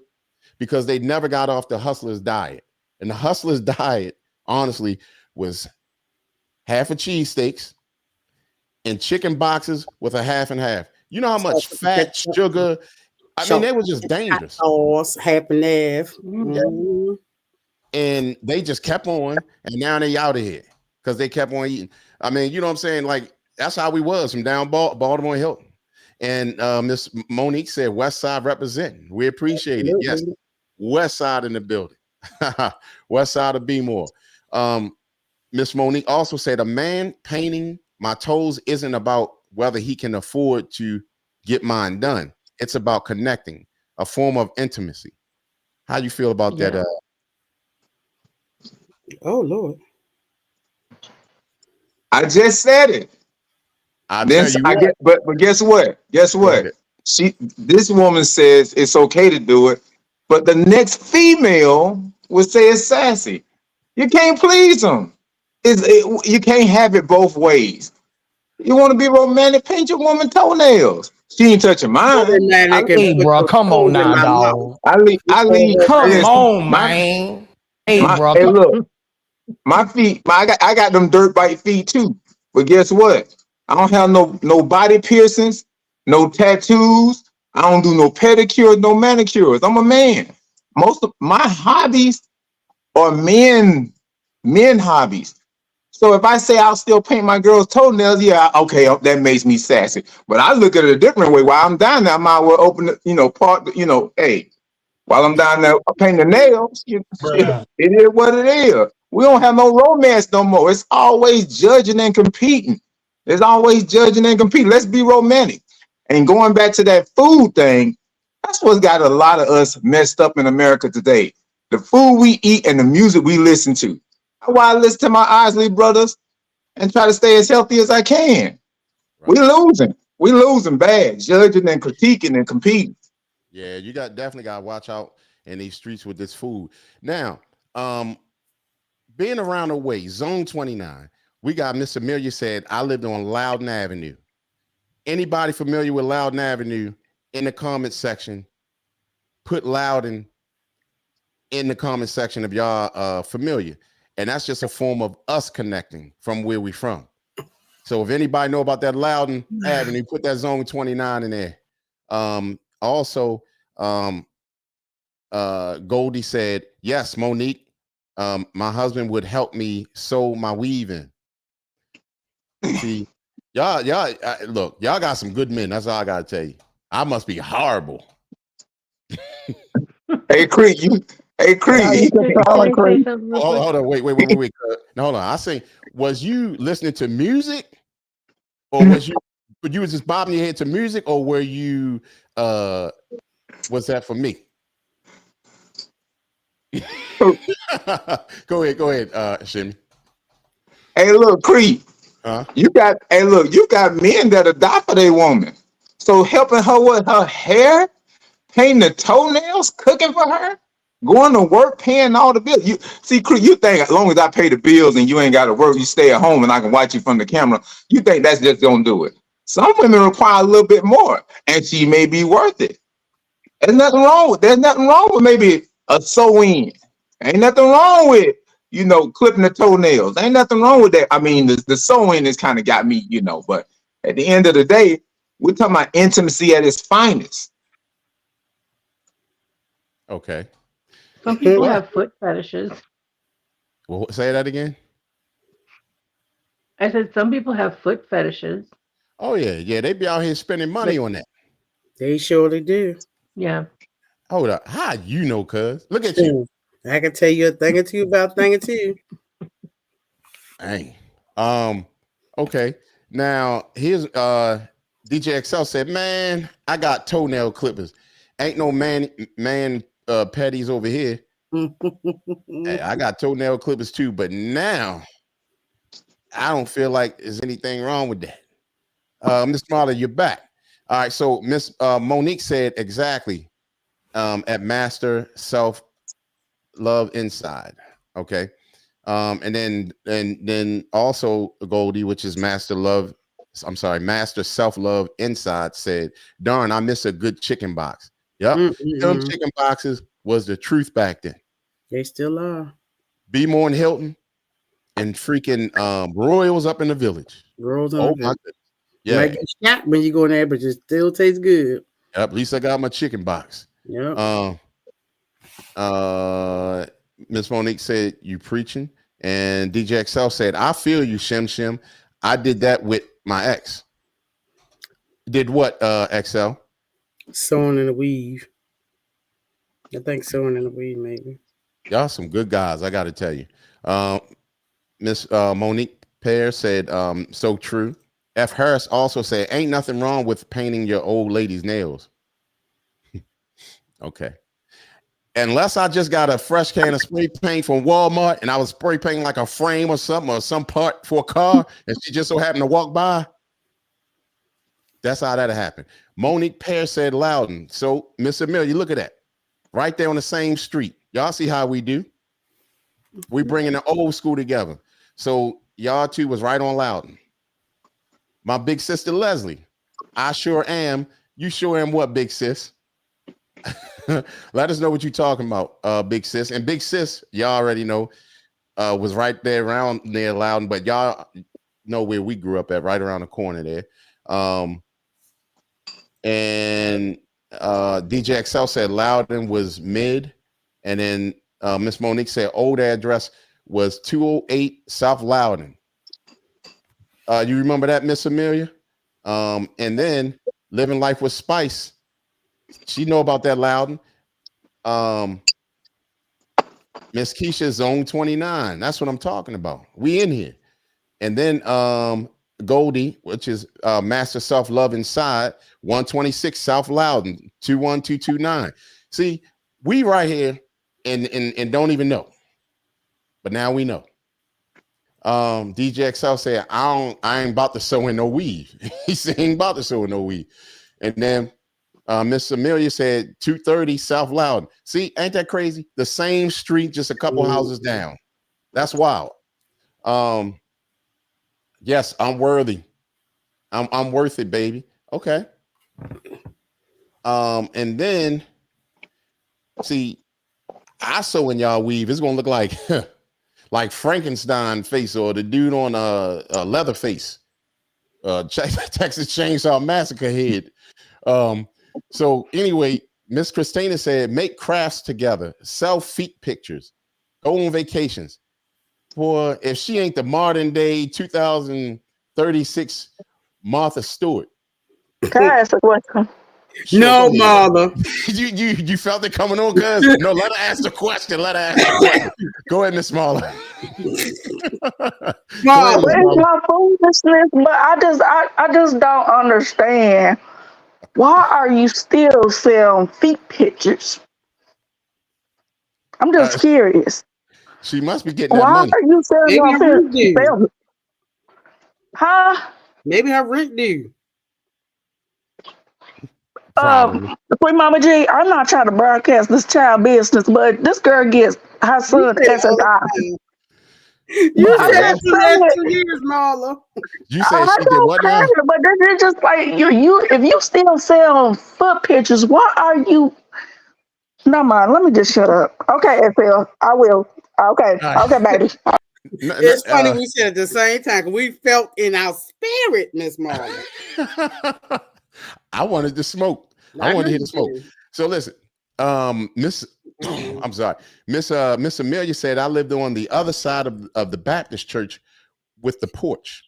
because they never got off the hustlers diet. And the hustlers diet, honestly, was half a cheesesteaks and chicken boxes with a half and half. You know how much fat, sugar. I mean, they were just dangerous. Sauce, half and half. And they just kept on, and now they out of here because they kept on eating. I mean, you know what I'm saying? Like, that's how we was from down Baltimore Hilton. And Miss Monique said, West Side representing. We appreciate it. Yes, West Side in the building. West Side of B-More. Miss Monique also said, a man painting my toes isn't about whether he can afford to get mine done. It's about connecting, a form of intimacy. How you feel about that? Oh, Lord. I just said it. But guess what? Guess what? This woman says it's okay to do it, but the next female would say it's sassy. You can't please them. You can't have it both ways. You want to be romantic? Paint your woman toenails. She ain't touching mine. Hey, bro, come on now, dog. I leave. Come on, man. Hey, bro. Hey, look. My feet. I got them dirt bike feet too. But guess what? I don't have no body piercings, no tattoos. I don't do no pedicures, no manicures. I'm a man. Most of my hobbies are men hobbies. So if I say I'll still paint my girl's toenails, yeah, okay, that makes me sassy. But I look at it a different way. While I'm down there, I might well open it, hey, while I'm down there painting the nails, it is what it is. We don't have no romance no more. It's always judging and competing. Let's be romantic. And going back to that food thing, that's what's got a lot of us messed up in America today. The food we eat and the music we listen to. That's why I listen to my Isley Brothers and try to stay as healthy as I can. Right. We losing bad, judging and critiquing and competing. Yeah, you definitely got to watch out in these streets with this food. Now, being around the way, Zone 29, we got Miss Amelia said, I lived on Loudon Avenue. Anybody familiar with Loudon Avenue in the comment section, put Loudon in the comment section if y'all familiar. And that's just a form of us connecting from where we from. So if anybody know about that Loudon Avenue, put that Zone 29 in there. Also, Goldie said, yes, Monique, my husband would help me sew my weave in. See, y'all, look, y'all got some good men. That's all I gotta tell you. I must be horrible. Hey, Creek, Hold on, wait. No, hold on. I say, was you listening to music, or was you just bobbing your head to music, or were you was that for me? Go ahead, Shimmy. Hey, look, Creek. You got men that die for their woman. So helping her with her hair, painting the toenails, cooking for her, going to work, paying all the bills. You think as long as I pay the bills and you ain't got to work, you stay at home and I can watch you from the camera, you think that's just gonna do it. Some women require a little bit more, and she may be worth it. There's nothing wrong with maybe a sew-in Ain't nothing wrong with, clipping the toenails. Ain't nothing wrong with that. I mean, the sewing has kind of got me, but at the end of the day, we're talking about intimacy at its finest. Okay. Some people have foot fetishes. Well, say that again. I said some people have foot fetishes. Oh yeah, they be out here spending money on that. They surely do. Yeah. Hold up, how you know? Cuz look at you. I can tell you a thing or two about thing or two. Dang. Okay. Now here's DJ XL said, "Man, I got toenail clippers. Ain't no man petties over here. Hey, I got toenail clippers too, but now I don't feel like there's anything wrong with that." Miss Marla, you're back. All right. So Miss Monique said exactly. At Master Self Love Inside. Okay. And then also Goldie, which is Master Self Love Inside, said, "Darn, I miss a good chicken box." Yep. Them chicken boxes was the truth back then. They still are. Be more in Hilton and freaking Royals up in the village. Rolls Oh on my it. goodness. Yeah. Might get shot when you go in there, but it still tastes good. Yep. At least I got my chicken box. Yep. Miss Monique said, "You preaching?" And DJ XL said, "I feel you, Shim Shim. I did that with my ex." Did what, XL? Sewing in a weave. I think sewing in a weave, maybe. Y'all some good guys, I got to tell you. Miss Monique Pear said, "So true." F. Harris also said, "Ain't nothing wrong with painting your old lady's nails." Okay. Unless I just got a fresh can of spray paint from Walmart and I was spray painting like a frame or something or some part for a car and she just so happened to walk by. That's how that happened. Monique Pear said Loudon. So, Miss Amelia, look at that. Right there on the same street. Y'all see how we do? We bringing the old school together. So, y'all two was right on Loudon. My big sister Leslie. I sure am. You sure am what, big sis? Let us know what you're talking about, big sis. And big sis, y'all already know, was right there around near Loudon, but y'all know where we grew up at, right around the corner there. And DJ XL said Loudon was mid, and then Miss Monique said old address was 208 South Loudon. You remember that, Miss Amelia? And then Living Life with Spice. She know about that Loudon. Miss Keisha Zone 29. That's what I'm talking about. We in here. And then Goldie, which is Master Self Love Inside, 126 South Loudon, 21229. See, we right here and don't even know. But now we know. DJ XL said, I ain't about to sew in no weave. He said he ain't about to sew in no weave. And then Miss Amelia said 230 South Loudon. See, ain't that crazy? The same street, just a couple houses down. That's wild. Yes, I'm worthy. I'm worth it, baby. Okay. And then see, I sew in y'all weave. It's gonna look like like Frankenstein face or the dude on a Leatherface, Texas Chainsaw Massacre head. So anyway, Miss Christina said, make crafts together, sell feet pictures, go on vacations. Boy, if she ain't the modern day 2036 Martha Stewart. Can I ask a question? Sure, no, mother. you felt it coming on, cuz? No, let her ask the question. Go ahead, Miss Smaller. It's my foolishness, but I just don't understand. Why are you still selling feet pictures? I'm just curious. She must be getting that Why money. are you selling your feet? Huh? Maybe her rent due. Wait, Mama G, I'm not trying to broadcast this child business, but this girl gets her son SSI. You said that for the last 2 years, Marla. You said she did what now? But it's just like you if you still sell foot pictures, why are you No, man, let me just shut up. Okay, FL, I will. Okay, All right. okay, baby. It's funny we said at the same time. 'Cause we felt in our spirit, Miss Marlon. I wanted to smoke. I I wanted know to hear you the smoke. did. So listen, Miss, I'm sorry, Miss Amelia said I lived on the other side of the Baptist church with the porch.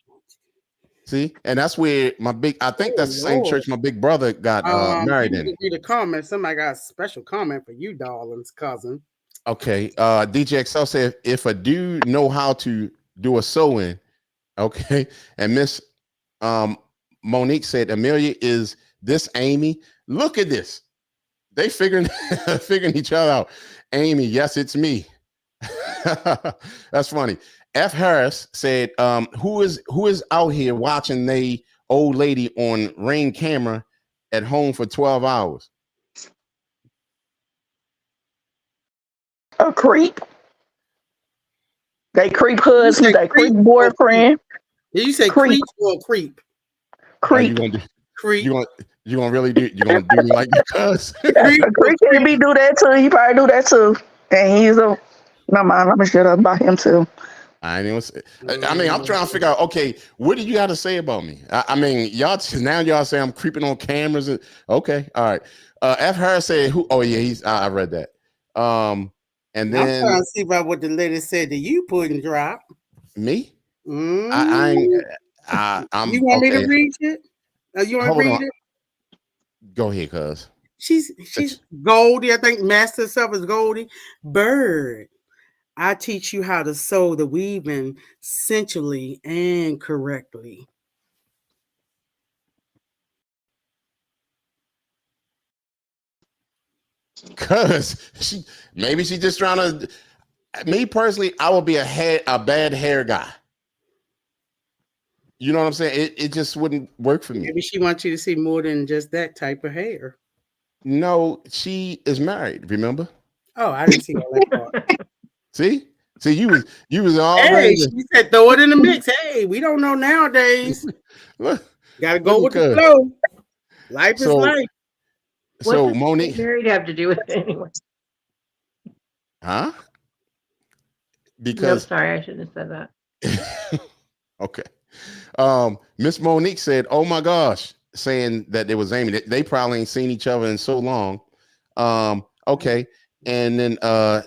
See, and that's where I think Oh that's the same Lord. church my big brother got You married need in. to read a comment. Somebody got a special comment for you, darling's cousin. Okay, DJ XL said if a dude know how to do a sew-in, okay, and Miss um, Monique said Amelia is this Amy. Look at this. They figuring figuring each other out. Amy, yes, it's me. That's funny. F. Harris said, who is out here watching the old lady on Ring camera at home for 12 hours? A creep. They creep You said husband. They creep creep or creep? boyfriend. Did you say Creep. creep or creep? Are you Creep. gonna do Creep. you gonna really do you gonna do me like that, cuz? Creep A or creep can be creep? do that too. He probably do that too. And he's a no man. I'm gonna shut up about him too. I ain't even say, I mean, I'm trying to figure out. Okay, what do you got to say about me? I mean, y'all say I'm creeping on cameras. Okay, all right. F. Harris said, "Who?" Oh yeah, I read that. And I'm then trying to see about what the lady said that you put and drop. me, I ain't. Mm. You I'm want me to okay. read it? You want to Hold read on. it? Go ahead, cuz. She's Goldie. I think master herself is Goldie. Bird. I teach you how to sew the weaving sensually and correctly. Cuz she just trying to. Me personally, I would be a bad hair guy. You know what I'm saying? It just wouldn't work for me. Maybe she wants you to see more than just that type of hair. No, she is married. Remember? Oh, I didn't see all that part. See, you was Hey, already. she said throw it in the mix. Hey, we don't know nowadays. Look, Got to look go at with the cuz. flow. Life is So life. What so does getting Monique, married have to do with it anyway? huh? Nope, Because sorry, I shouldn't have said that. okay. Miss Monique said, "Oh my gosh," saying that it was Amy. They probably ain't seen each other in so long. Okay. And then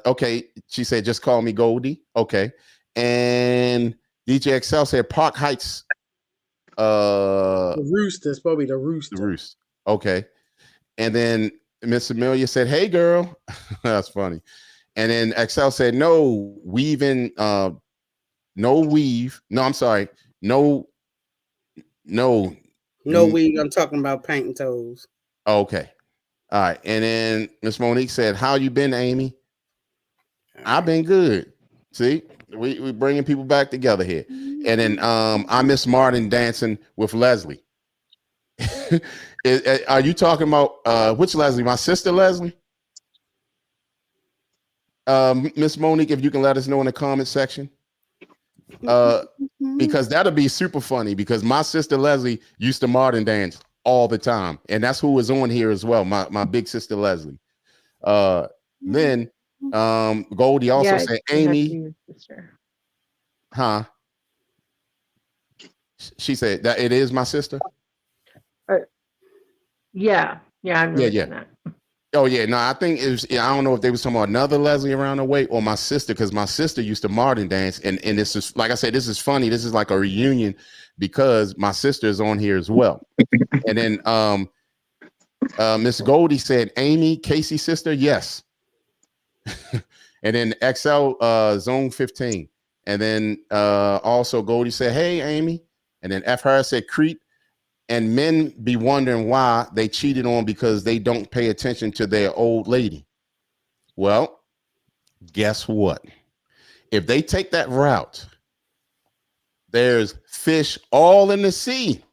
okay, she said, just call me Goldie. Okay. And DJ XL said Park Heights, The rooster is probably the the rooster. Roost. Okay. And then Miss Amelia said, "Hey girl." That's funny. And then XL said, "No weaving, no weave. No, I'm sorry. No, no. No weed. I'm talking about painting toes. Okay. All right. And then Miss Monique said, "How you been, Amy?" I've been good. See, we bringing people back together here. And then I miss Martin dancing with Leslie. Are you talking about which Leslie? My sister Leslie? Miss Monique, if you can let us know in the comment section. Because that'll be super funny because my sister Leslie used to Martin dance all the time. And that's who was on here as well. My big sister Leslie. Then Goldie also Yeah, said, it has to be Amy, your sister. huh? She said that it is my sister. Yeah, I've never Yeah. seen that. Oh yeah, no, I think it was. I don't know if they was talking about another Leslie around the way or my sister, because my sister used to Martin dance, and this is like I said, this is funny. This is like a reunion because my sister is on here as well. And then Miss Goldie said, Amy, Casey's sister, yes. And then XL Zone 15, and then also Goldie said, hey Amy, and then F her said creep. And men be wondering why they cheated on because they don't pay attention to their old lady. Well, guess what? If they take that route, there's fish all in the sea.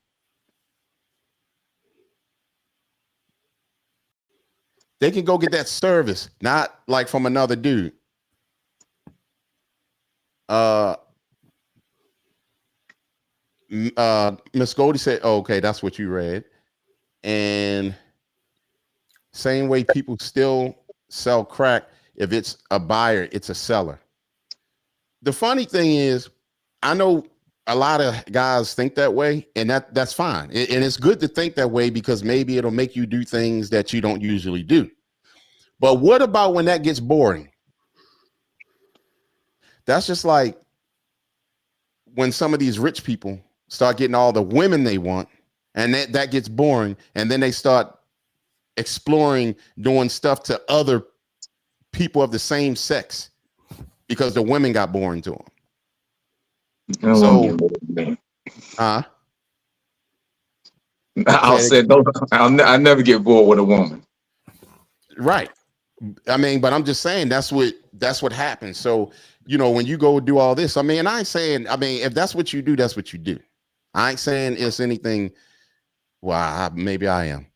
They can go get that service, not like from another dude. Miss Goldie said, oh, okay, that's what you read. And same way people still sell crack. If it's a buyer, it's a seller. The funny thing is, I know a lot of guys think that way, and that's fine. And it's good to think that way because maybe it'll make you do things that you don't usually do. But what about when that gets boring? That's just like when some of these rich people start getting all the women they want, and that gets boring, and then they start exploring doing stuff to other people of the same sex because the women got boring to them. So, I'll say no. I'll never get bored with a woman. Right. I mean, but I'm just saying that's what happens. So, when you go do all this, I mean, I ain't saying, if that's what you do, that's what you do. I ain't saying it's anything. Well, maybe I am.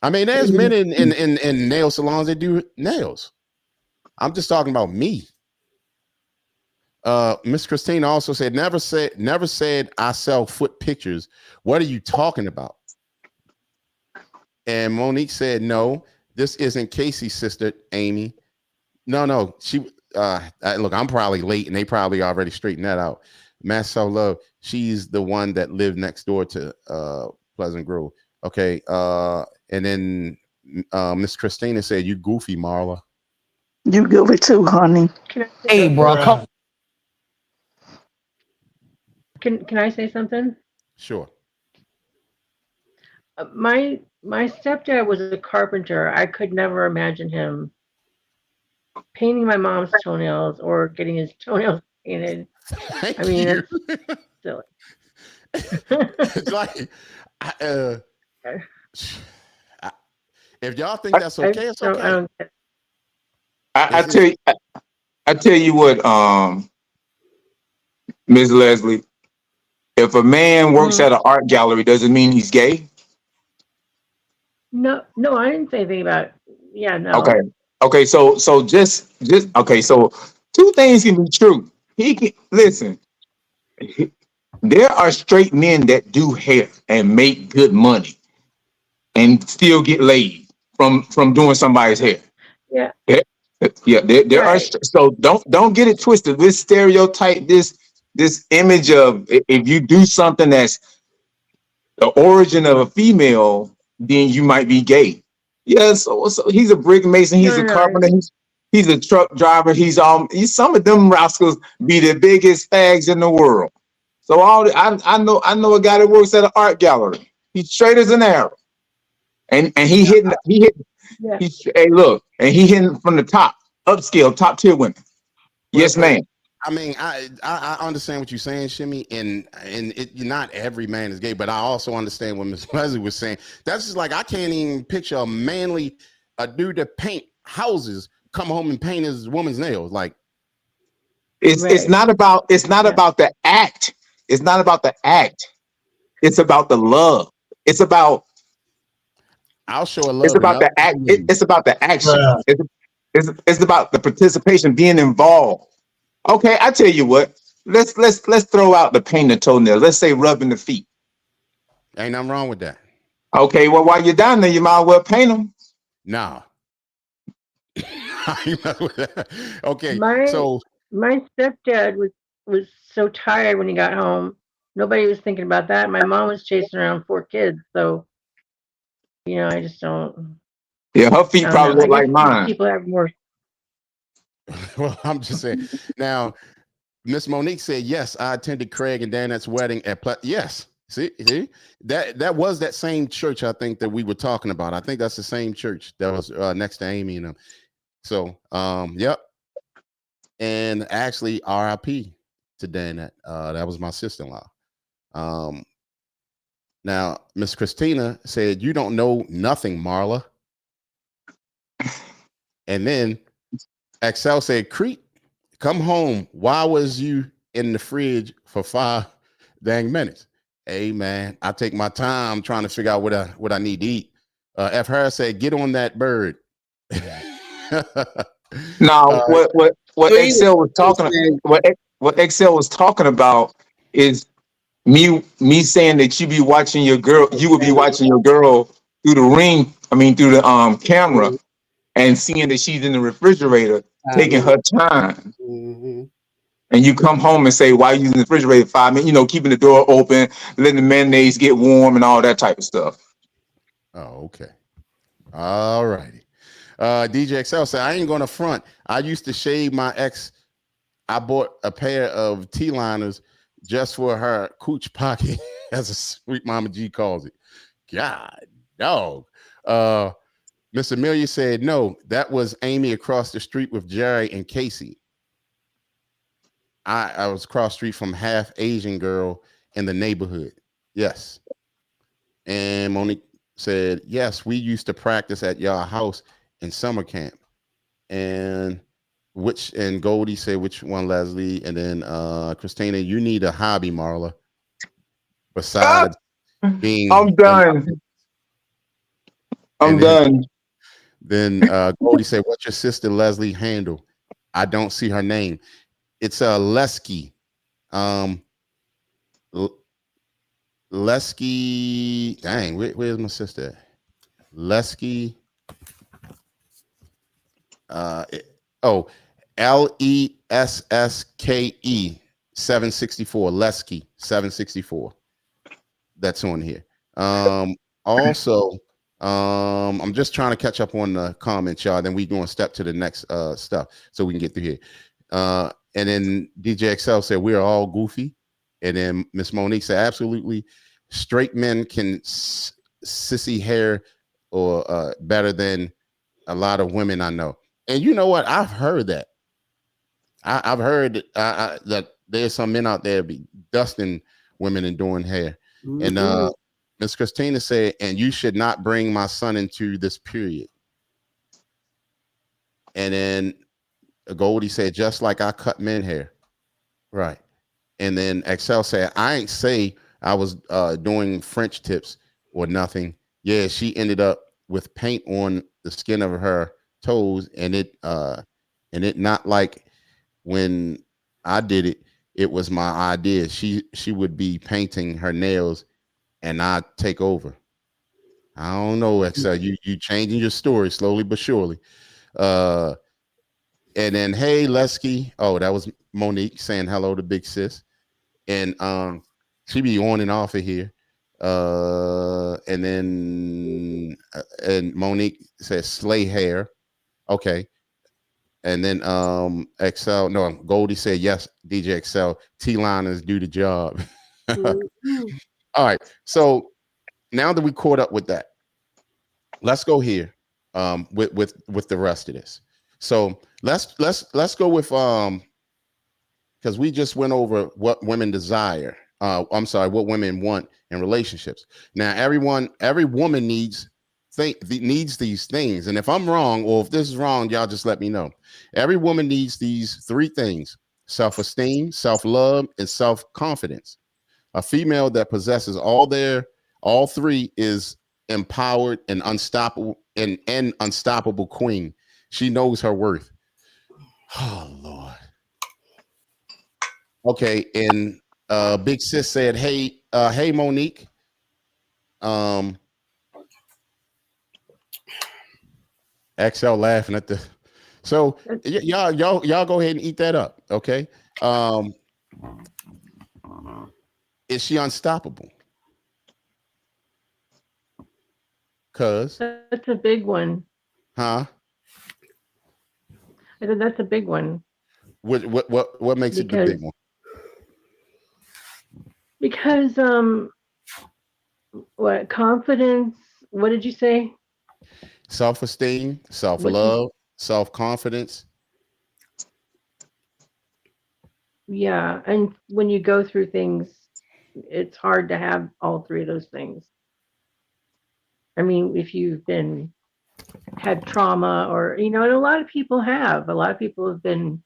I mean, there's men in nail salons that do nails. I'm just talking about me. Miss Christina also said, never said I sell foot pictures. What are you talking about? And Monique said, no, this isn't Casey's sister, Amy. No, she look, I'm probably late and they probably already straightened that out. Master Love, she's the one that lived next door to Pleasant Grove. Okay. And then Miss Christina said, you goofy, Marla. You goofy too, honey. Hey, bro, come. Can I say something? Sure. My stepdad was a carpenter. I could never imagine him painting my mom's toenails or getting his toenails painted. I mean, it's silly. It's like, if y'all think that's okay, it's okay. I tell you what, Ms. Leslie, if a man works at an art gallery, does it mean he's gay? No, I didn't say anything about it. Yeah, no. Okay. So just okay. So two things can be true. He can listen. There are straight men that do hair and make good money and still get laid from doing somebody's hair. Yeah. There are. So don't get it twisted. This stereotype, this image of if you do something that's the origin of a female, then you might be gay. Yeah, so he's a brick mason, he's a carpenter, he's a truck driver, he's some of them rascals be the biggest fags in the world. So I know a guy that works at an art gallery. He's straight as an arrow. And he hitting hey look, and he hitting from the top, upscale, top tier women. Yes, ma'am. I mean, I understand what you're saying, Shimmy, and not every man is gay, but I also understand what Miss Leslie was saying. That's just like I can't even picture a dude that paint houses come home and paint his woman's nails. Like it's not about the act. It's not about the act. It's about the love. It's about I'll show a love. It's about the act. It's about the action. It's about the participation, being involved. Okay, I tell you what. Let's throw out the painting the toenail. Let's say rubbing the feet. Ain't nothing wrong with that. Okay, well, while you're down there, you might as well paint them. No. Okay, so my stepdad was so tired when he got home. Nobody was thinking about that. My mom was chasing around 4 kids, so I just don't. Yeah, her feet probably look like mine. People have more. Well, I'm just saying. Now, Miss Monique said, yes, I attended Craig and Danette's wedding at yes. See, that was that same church, I think, that we were talking about. I think that's the same church that was next to Amy and them. So, yep. And actually, RIP to Danette. That was my sister-in-law. Now, Miss Christina said, you don't know nothing, Marla. And then Excel said, Creep, come home. Why was you in the fridge for 5 dang minutes? Hey, man, I take my time trying to figure out what I need to eat. F. Harris said, get on that bird. Now, what Excel was talking what Excel was talking about is me saying that you would be watching your girl through the ring. I mean, through the camera, and seeing that she's in the refrigerator taking her time. Mm-hmm. And you come home and say, why are you using the refrigerator 5 minutes? You know, keeping the door open, letting the mayonnaise get warm and all that type of stuff. Oh, okay. All righty. DJ XL said, I ain't gonna front. I used to shave my ex. I bought a pair of T-liners just for her cooch pocket, as a sweet mama G calls it. God, dog. Miss Amelia said, no, that was Amy across the street with Jerry and Casey. I was across the street from half Asian girl in the neighborhood. Yes. And Monique said, yes, we used to practice at y'all house in summer camp. And Goldie said, which one, Leslie? And then Christina, you need a hobby, Marla, besides being I'm done. I'm done. Then Goldie said, what's your sister Leslie handle? I don't see her name. It's a Lesky. Lesky. Dang, where's my sister? Lesky. LESSKE 764. Lesky 764. That's on here. Also, I'm just trying to catch up on the comments, y'all. Then we going to step to the next stuff so we can get through here. And then DJ XL said we are all goofy. And then Miss Monique said absolutely, straight men can sissy hair or better than a lot of women I know. And you know what? I've heard that. I've heard that there's some men out there be dusting women and doing hair. Mm-hmm. And Miss Christina said, and you should not bring my son into this period. And then Goldie said, just like I cut men hair. Right. And then XL said, I ain't say I was doing French tips or nothing. Yeah, she ended up with paint on the skin of her toes, and it not like when I did it, it was my idea. She would be painting her nails and I'd take over. I don't know, XL. You changing your story slowly but surely. And then, hey, Lesky. Oh, that was Monique saying hello to Big Sis. And she be on and off of here. And then and Monique says slay hair. Okay. And then Goldie said yes, DJ XL. T-liners do the job. Mm-hmm. All right. So now that we caught up with that, let's go here with the rest of this. So let's go with because we just went over what women desire. What women want in relationships. Now, every woman needs these things. And if I'm wrong, or if this is wrong, y'all just let me know. Every woman needs these three things: self-esteem, self-love, and self-confidence. A female that possesses all three is empowered and unstoppable, and unstoppable queen. She knows her worth. Oh Lord. Okay, and Big Sis said, hey Monique. XL laughing at the so y'all go ahead and eat that up, okay? Is she unstoppable? Cause that's a big one. Huh? I said that's a big one. What makes it the big one? Because what confidence? What did you say? Self-esteem, self-love, self-confidence. Yeah, and when you go through things, it's hard to have all three of those things. I mean, if you've had trauma, or and a lot of people have been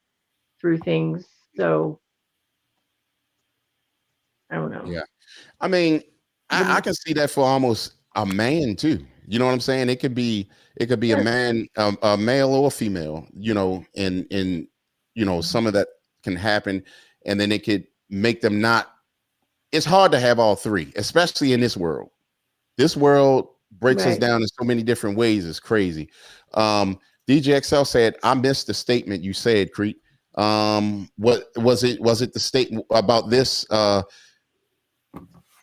through things, so I don't know. Yeah, I mean, I can see that for almost a man too. You know what I'm saying? It could be a man, a male or female. And some of that can happen, and then it could make them not. It's hard to have all three, especially in this world. This world breaks us down in so many different ways. It's crazy. DJ XL said, I missed the statement you said, Creek. What was it? Was it the statement about this?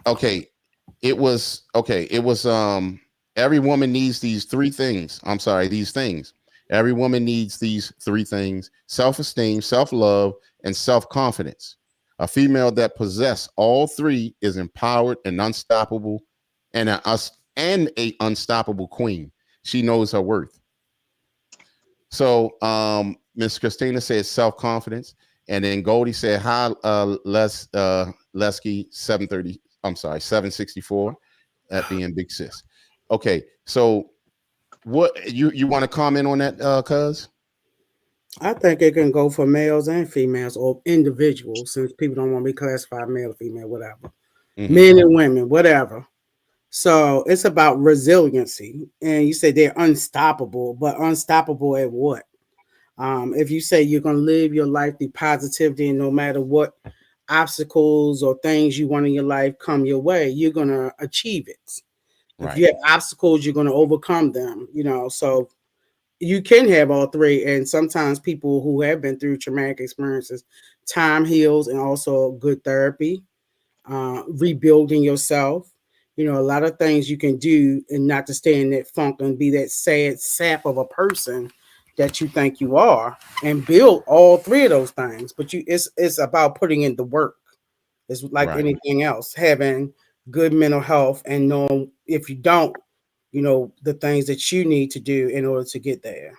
Okay. It was okay. It was every woman needs these three things. I'm sorry, these things. Every woman needs these three things: self-esteem, self-love, and self-confidence. A female that possesses all three is empowered and unstoppable, and a unstoppable queen. She knows her worth. So Miss Christina said self-confidence. And then Goldie said, hi, Lesky 730. I'm sorry, 764 at being Big Sis. Okay, so what you want to comment on that, cuz? I think it can go for males and females or individuals, since people don't want to be classified male or female, whatever. Men and women, whatever. So it's about resiliency. And you say they're unstoppable, but unstoppable at what? If you say you're going to live your life through positivity, and no matter what obstacles or things you want in your life come your way, you're going to achieve it. If Right. you have obstacles, you're going to overcome them, so you can have all three. And sometimes people who have been through traumatic experiences, time heals, and also good therapy, rebuilding yourself. A lot of things you can do, and not to stay in that funk and be that sad sap of a person that you think you are, and build all three of those things. But it's about putting in the work. It's like Right. anything else, having good mental health and knowing if you don't, the things that you need to do in order to get there.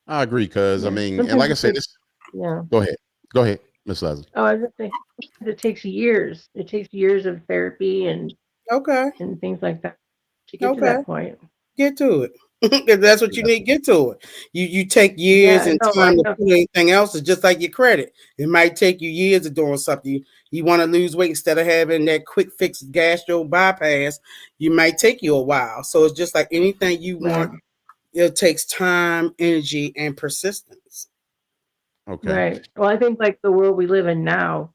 I agree, cuz I Yeah. mean, and Sometimes like I it said, takes, yeah. go ahead, Miss Leslie. Oh, I was just saying, it takes years. It takes years of therapy and Okay. things like that to get to Okay. that point. Get to it. If that's what you Yeah. need, get to it. You take years Yeah, and no, I time to know. put anything else. It's just like your credit. It might take you years of doing something. You want to lose weight, instead of having that quick fix gastro bypass, you might take you a while. So it's just like anything you Right, want. It takes time, energy, and persistence. Okay. right. Well, I think like the world we live in now,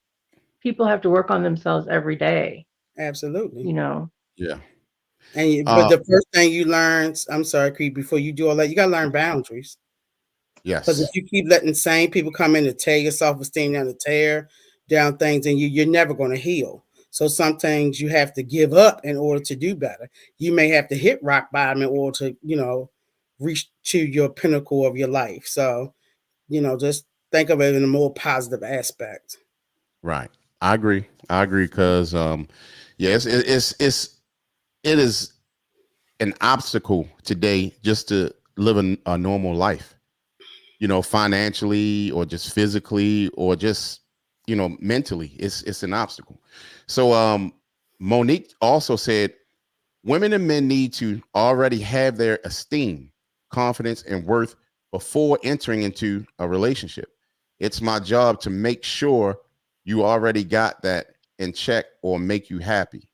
people have to work on themselves every day, Absolutely. you know. Yeah. But the first thing you learn, I'm sorry, Creep, before you do all that, you gotta learn boundaries. Because if Yes. you keep letting same people come in to tear your self-esteem down, to tear down things, and you're never going to heal. So some things you have to give up in order to do better. You may have to hit rock bottom in order to, reach to your pinnacle of your life. So, just think of it in a more positive aspect. Right. I agree. Because yeah, it is an obstacle today just to live a normal life, financially or just physically or just, mentally. It's an obstacle. So Monique also said women and men need to already have their esteem, confidence, and worth before entering into a relationship. It's my job to make sure you already got that in check or make you happy.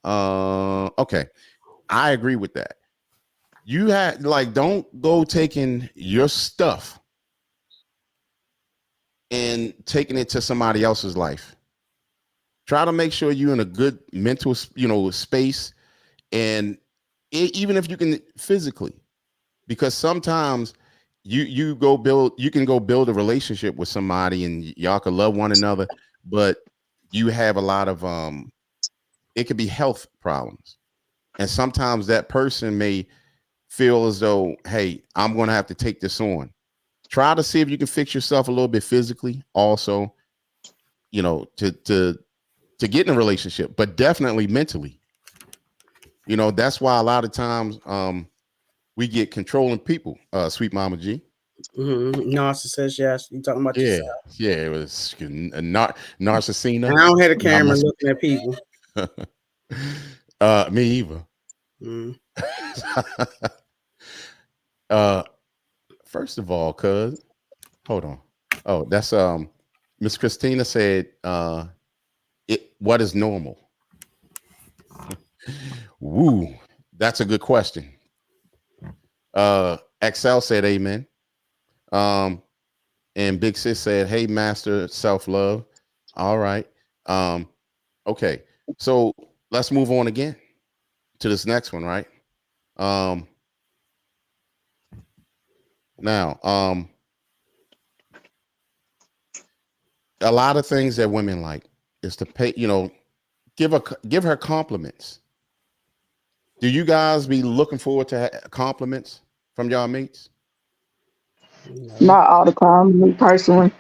Okay. I agree with that. You had don't go taking your stuff and taking it to somebody else's life. Try to make sure you're in a good mental, space, and even if you can physically, because sometimes you can go build a relationship with somebody and y'all can love one another, but you have a lot of it could be health problems, and sometimes that person may feel as though, hey, I'm going to have to take this on. Try to see if you can fix yourself a little bit physically also, to get in a relationship, but definitely mentally. That's why a lot of times we get controlling people, sweet Mama G. Narcissist, yes. You talking about Yeah, yourself. yeah, it was a narcissina. I don't have a Not camera looking at people. me either. Mm. First of all, cuz hold on. Oh, that's Miss Christina said what is normal? Woo, that's a good question. Excel said amen. And Big Sis said, hey, master self-love. All right. Okay. So let's move on again to this next one, right? Now, a lot of things that women like is to pay, give her compliments. Do you guys be looking forward to compliments from y'all mates? No. Not all the time, me personally.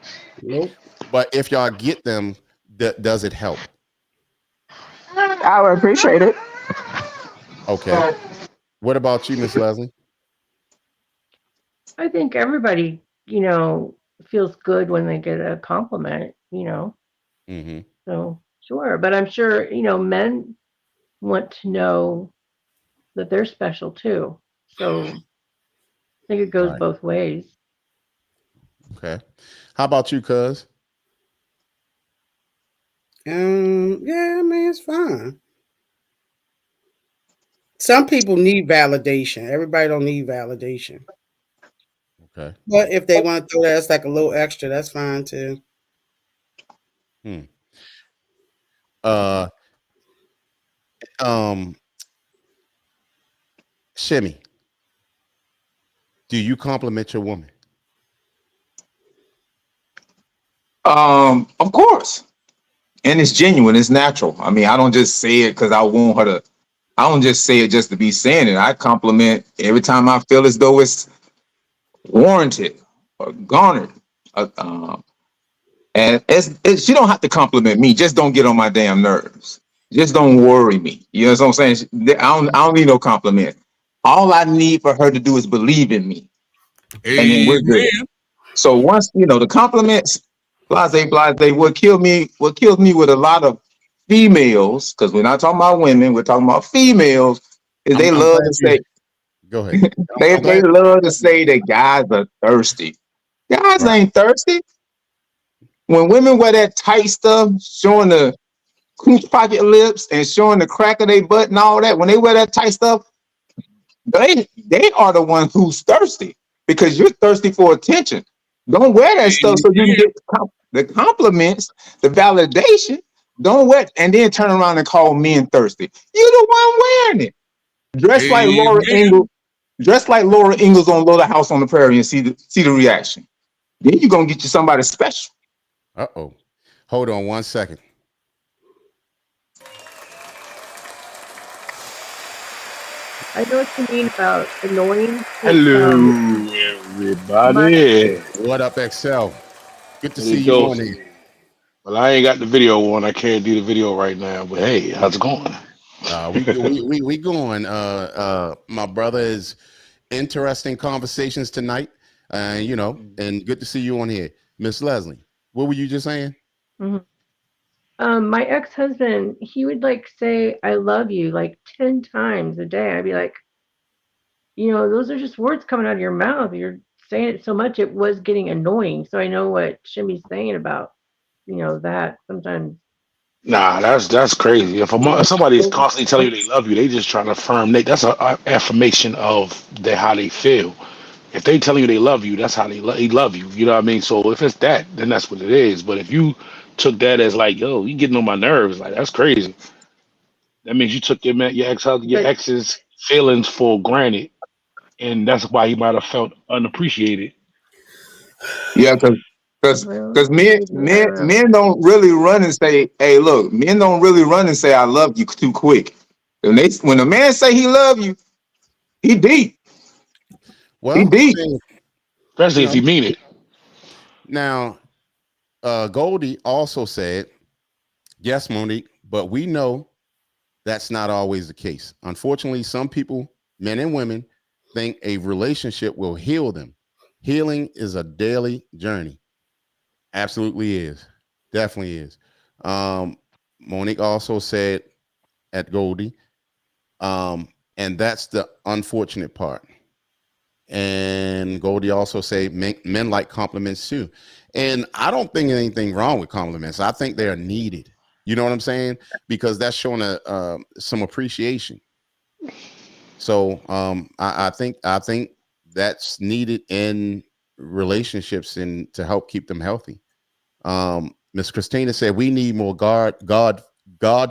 Nope. But if y'all get them, does it help? I would appreciate it. Okay. What about you, Miss Leslie? I think everybody, feels good when they get a compliment. Mm-hmm. So sure, but I'm sure, men want to know that they're special too. So I think it goes Right. both ways. Okay. How about you, cuz? Yeah, I mean it's fine. Some people need validation. Everybody don't need validation. Okay. But if they want to throw that as like a little extra, that's fine too. Hmm. Uh um Shimmy, do you compliment your woman? Of course. And it's genuine, it's natural. I mean, I don't just say it because I want her to, I don't just say it just to be saying it. I compliment every time I feel as though it's warranted or garnered. Uh, um, and she don't have to compliment me. Just don't get on my damn nerves. Just don't worry me. You know what I'm saying? I don't need no compliment. All I need for her to do is believe in me, and then we're good. Amen. So once the compliments, blase, what kills me with a lot of females, because we're not talking about women, we're talking about females, is they I'm love glad to you say go ahead. they I'm they glad. love to say that guys are thirsty. Guys Right. ain't thirsty. When women wear that tight stuff, showing the cooch pocket lips and showing the crack of their butt and all that, when they wear that tight stuff, they are the one who's thirsty because you're thirsty for attention. Don't wear that stuff so you can get the compliments, the validation. Don't wear and then turn around and call men thirsty. You're the one wearing it. Dress like Laura Amen. Ingalls, dress like Laura Ingalls on Little House on the Prairie and see the reaction. Then you're gonna get you somebody special. Uh-oh. Hold on 1 second. I know what you mean about annoying because Hello, my everybody. What up, Excel? Good to What see it you go? on here. Well, I ain't got the video on. I can't do the video right now. But hey, how's it going? We going. My brother is interesting conversations tonight. And good to see you on here. Miss Leslie, what were you just saying? Mhm. My ex-husband, he would like say "I love you" like 10 times a day. I'd be like, those are just words coming out of your mouth. You're saying it so much it was getting annoying. So I know what Shimmy's saying about, that sometimes. Nah, that's crazy. If somebody's constantly telling you they love you, they just trying to affirm. That's a affirmation of how they feel. If they telling you they love you, that's how they love you. You know what I mean? So if it's that, then that's what it is. But if you took that as like, yo, you getting on my nerves, like that's crazy. That means you took your But ex's feelings for granted, and that's why he might have felt unappreciated. Yeah, because well, because men maybe I men don't know. men don't really run and say, "Hey, look," men don't really run and say, "I love you" too quick. When a man say he love you, he deep. He Well, I deep. mean, you Especially if know, you mean it. now Goldie also said, yes, Monique, but we know that's not always the case. Unfortunately, some people, men and women, think a relationship will heal them. Healing is a daily journey. Absolutely is. Definitely is. Um, Monique also said at Goldie, and that's the unfortunate part. And Goldie also say men like compliments too. And I don't think anything wrong with compliments. I think they are needed. You know what I'm saying? Because that's showing some appreciation. So I think that's needed in relationships and to help keep them healthy. Miss Christina said we need more God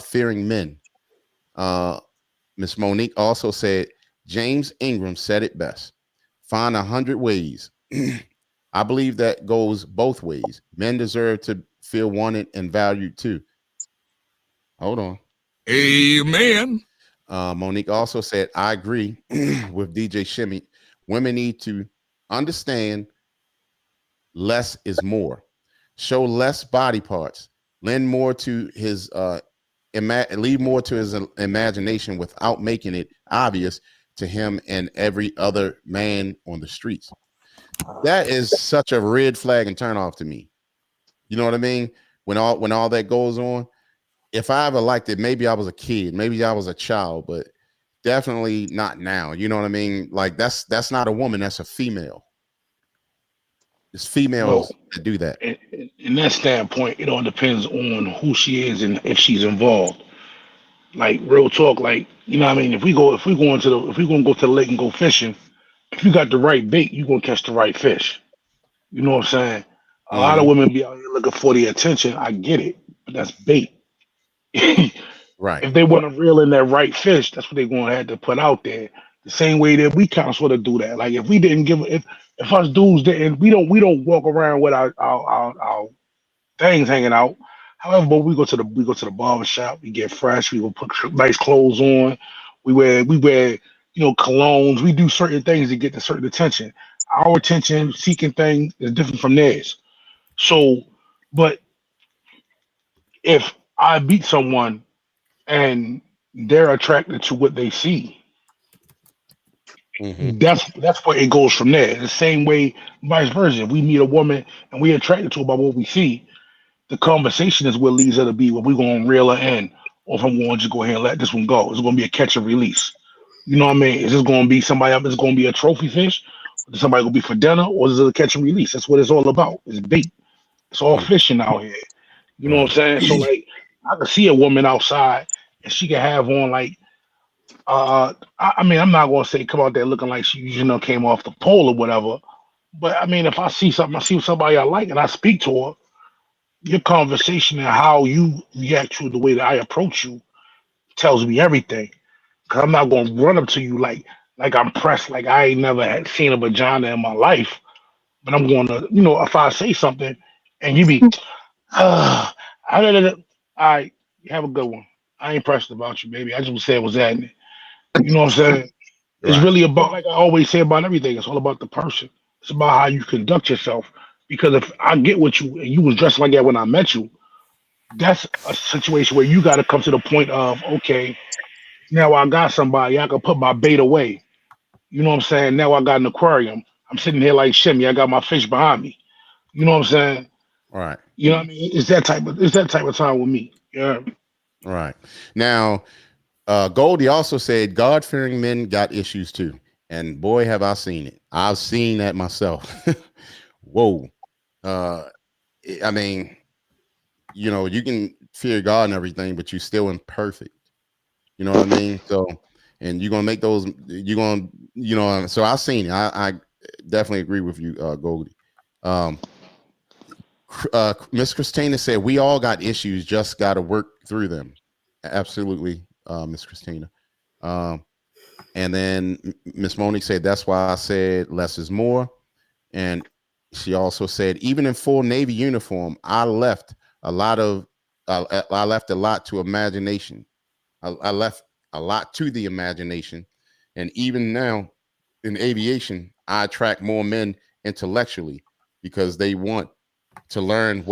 fearing men. Uh, Miss Monique also said James Ingram said it best. Find 100 ways I believe that goes both ways. Men deserve to feel wanted and valued too. Hold on. Amen. Monique also said, I agree with DJ Shimmy. Women need to understand less is more. Show less body parts. Lend more to his leave more to his imagination without making it obvious to him and every other man on the streets. That is such a red flag and turn off to me. You know what I mean? When all that goes on, if I ever liked it, maybe I was a kid, maybe I was a child, but definitely not now. You know what I mean? Like that's not a woman, that's a female. It's females Well, that do that. in that standpoint, it all depends on who she is and if she's involved. Like real talk, like you know what I mean. If we gonna go to the lake and go fishing, if you got the right bait, you gonna catch the right fish. You know what I'm saying? A lot of Mhm. women be out here looking for the attention. I get it, but that's bait. Right. If they want to reel in that right fish, that's what they're going to have to put out there. The same way that we kind of sort of do that. Like if we didn't give, if us dudes didn't, we don't walk around with our things hanging out. However, but we go to the barber shop, we get fresh, we go put nice clothes on, we wear colognes, we do certain things to get a certain attention. Our attention seeking thing is different from theirs. So, but if I beat someone and they're attracted to what they see, Mhm. that's where it goes from there. The same way, vice versa. If we meet a woman and we're attracted to her by what we see, the conversation is what leads her to be what we're gonna reel her in, or if I'm going to just go ahead and let this one go. It's gonna be a catch and release. You know what I mean? Is this gonna be somebody else? Is gonna be a trophy fish? Is somebody gonna be for dinner, or is it a catch and release? That's what it's all about. It's bait. It's all Mm. fishing out here. You know what Right. I'm saying? So like, I can see a woman outside and she can have on like I mean, I'm not gonna say come out there looking like she came off the pole or whatever. But I mean, if I see something, I see somebody I like, and I speak to her, your conversation and how you react to the way that I approach you tells me everything. Cause I'm not gonna run up to you like I'm pressed, like I ain't never had seen a vagina in my life. But I'm gonna, if I say something and you be, I don't know, all right, have a good one. I ain't pressed about you, baby. I just said what's happening. You know what I'm saying? It's Right. really about, like I always say about everything, it's all about the person. It's about how you conduct yourself. Because if I get with you and you was dressed like that when I met you, that's a situation where you got to come to the point of, okay, now I got somebody, I can put my bait away. You know what I'm saying? Now I got an aquarium. I'm sitting here like Shimmy. I got my fish behind me. You know what I'm saying? Right. You know what I mean? It's that type of time with me. Yeah. Right. Now, Goldie also said God fearing men got issues too. And boy, have I seen it. I've seen that myself. Whoa. Uh, I mean, you can fear God and everything, but you're still imperfect. You know what I mean? So, and you're gonna make those. You're gonna, So I've seen it. I definitely agree with you, Goldie. Um, Miss Christina said we all got issues, just got to work through them. Absolutely, Miss Christina. Um, and then Miss Monique said that's why I said less is more. And she also said even in full Navy uniform, I left a lot to imagination. I left a lot to the imagination. And even now in aviation, I attract more men intellectually because they want to learn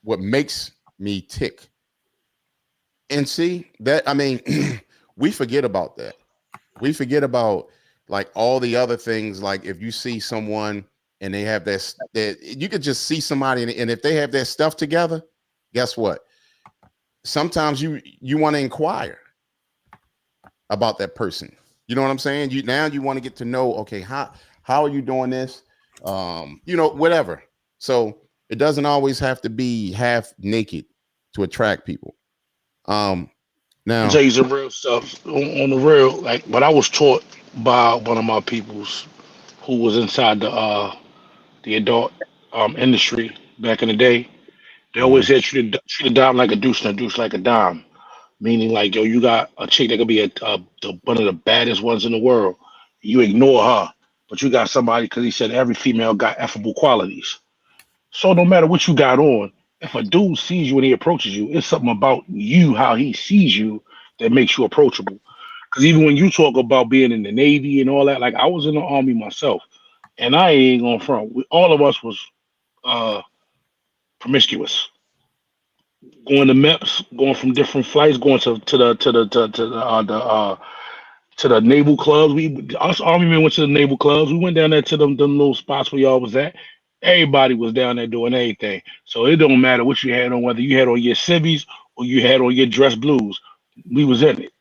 what makes me tick. And see that, I mean, we forget about that. We forget about like all the other things. Like if you see someone and they have that you could just see somebody and if they have their stuff together, guess what? Sometimes you want to inquire about that person. You know what I'm saying? You want to get to know, okay, how are you doing this? Whatever. So it doesn't always have to be half naked to attract people. Um I'll now tell you some real stuff on the real. Like what I was taught by one of my peoples who was inside the adult industry back in the day. They always mhm, said treat a dime like a deuce and a deuce like a dime. Meaning like you got a chick that could be one of the baddest ones in the world. You ignore her. but you got somebody because he said every female got affable qualities. So no matter what you got on, if a dude sees you and he approaches you, it's something about you, how he sees you, that makes you approachable. Because even when you talk about being in the Navy and all that, like I was in the Army myself, and I ain't going front. All of us was uh, promiscuous, going to MEPS, going from different flights, going to the naval clubs. Us Army men went to the naval clubs. We went down there to them little spots where y'all was at. Everybody was down there doing everything. So it don't matter what you had on, whether you had on your civvies or you had on your dress blues. We was in it.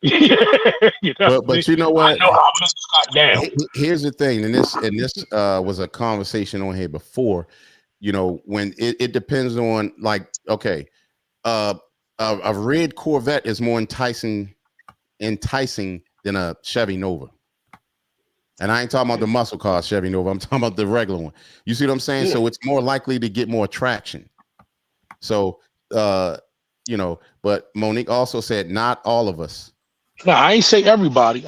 You know what I mean? But you know I what? know how Mrs. got down. Here's the thing, and this was a conversation on here before. You know, when it depends on, like, okay, a red Corvette is more enticing than a Chevy Nova. And I ain't talking about the muscle car Chevy Nova. I'm talking about the regular one. You see what I'm saying? Yeah. So it's more likely to get more attraction. So, you know, but Monique also said not all of us. No, I ain't say everybody.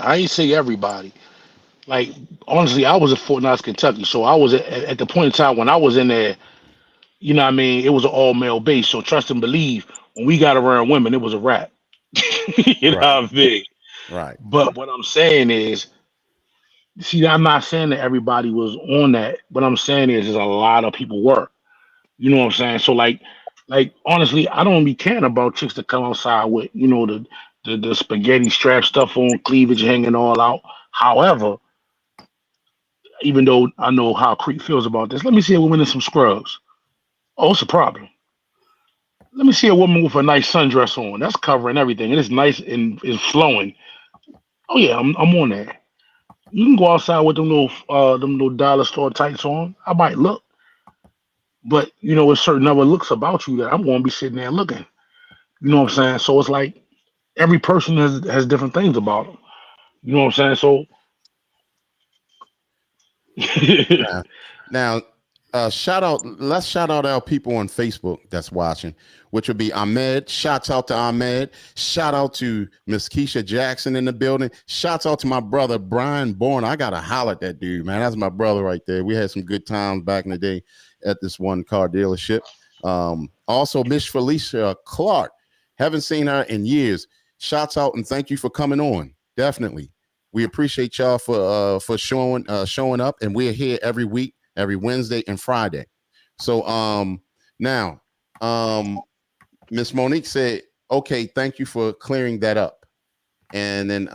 Like, honestly, I was at Fort Knox, Kentucky. So I was at the point in time when I was in there, you know what I mean? It was an all male base. So trust and believe, when we got around women, it was a wrap. You know Right. what I mean? Right. But what I'm saying is, see, I'm not saying that everybody was on that. What I'm saying is, a lot of people were. You know what I'm saying? So like honestly, I don't be caring about chicks that come outside with, you know, the spaghetti strap stuff on, cleavage hanging all out. However, even though I know how Creek feels about this, let me see a woman in some scrubs. Oh, it's a problem. Let me see a woman with a nice sundress on. That's covering everything. And it's nice and it's flowing. Oh yeah, I'm on that. You can go outside with them little dollar store tights on. I might look, but you know, there's certain other looks about you that I'm gonna be sitting there looking. You know what I'm saying? So it's like every person has different things about them. You know what I'm saying? So Now, shout out. Let's shout out our people on Facebook that's watching, which would be Ahmed. Shouts out to Ahmed. Shout out to Miss Keisha Jackson in the building. Shouts out to my brother Brian Bourne. I gotta holler at that dude, man. That's my brother right there. We had some good times back in the day at this one car dealership. Also, Miss Felicia Clark. Haven't seen her in years. Shouts out and thank you for coming on. Definitely. We appreciate y'all for showing up, and we're here every week, every Wednesday and Friday. So now Miss Monique said, okay, thank you for clearing that up. And then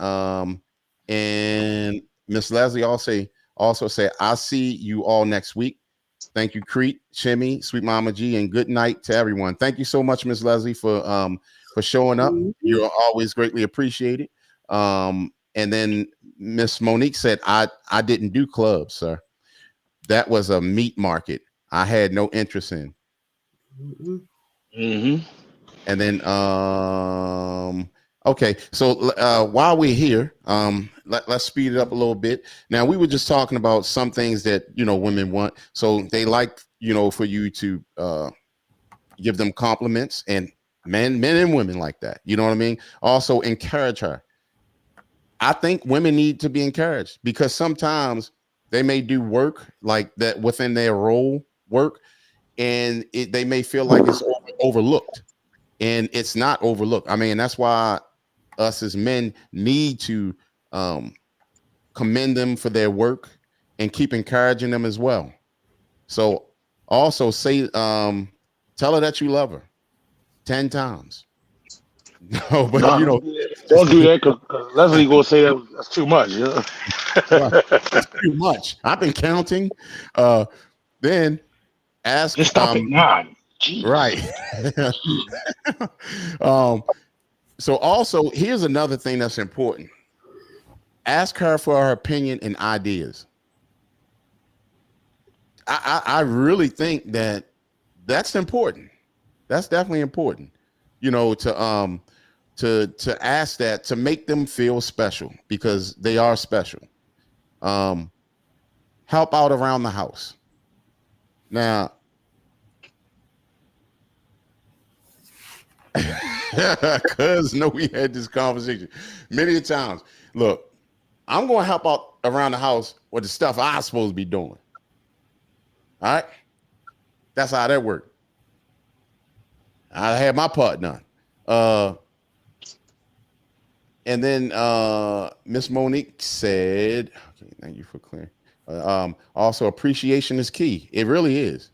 and Miss Leslie also said, I'll see you all next week. Thank you, Creek, Shimmy, Sweet Mama G, and good night to everyone. Thank you so much, Miss Leslie, for showing up. You're always greatly appreciated. And then Miss Monique said, I didn't do clubs, sir. That was a meat market I had no interest in. mm-hmm. And then okay, so while we're here, let's speed it up a little bit. Now, we were just talking about some things that, you know, women want. So they like, you know, for you to give them compliments, and men and women like that. You know what I mean? Also encourage her. I think women need to be encouraged, because sometimes they may do work like that within their role work, and they may feel like it's overlooked, and it's not overlooked. I mean, that's why us as men need to commend them for their work and keep encouraging them as well. So also say, tell her that you love her 10 times. No, but No, you know, don't do that because Leslie gonna say that's too much. You know? it's too much. I've been counting. Then ask. Just stop at 9. Jeez. Right. So also, here's another thing that's important. Ask her for her opinion and ideas. I really think that's important. That's definitely important. You know, to ask that, to make them feel special, because they are special. Help out around the house. Now, because we had this conversation many times. Look, I'm going to help out around the house with the stuff I'm supposed to be doing. All right. That's how that worked. I had my part done. And then Miss Monique said, okay, thank you for clearing. Also, appreciation is key. It really is.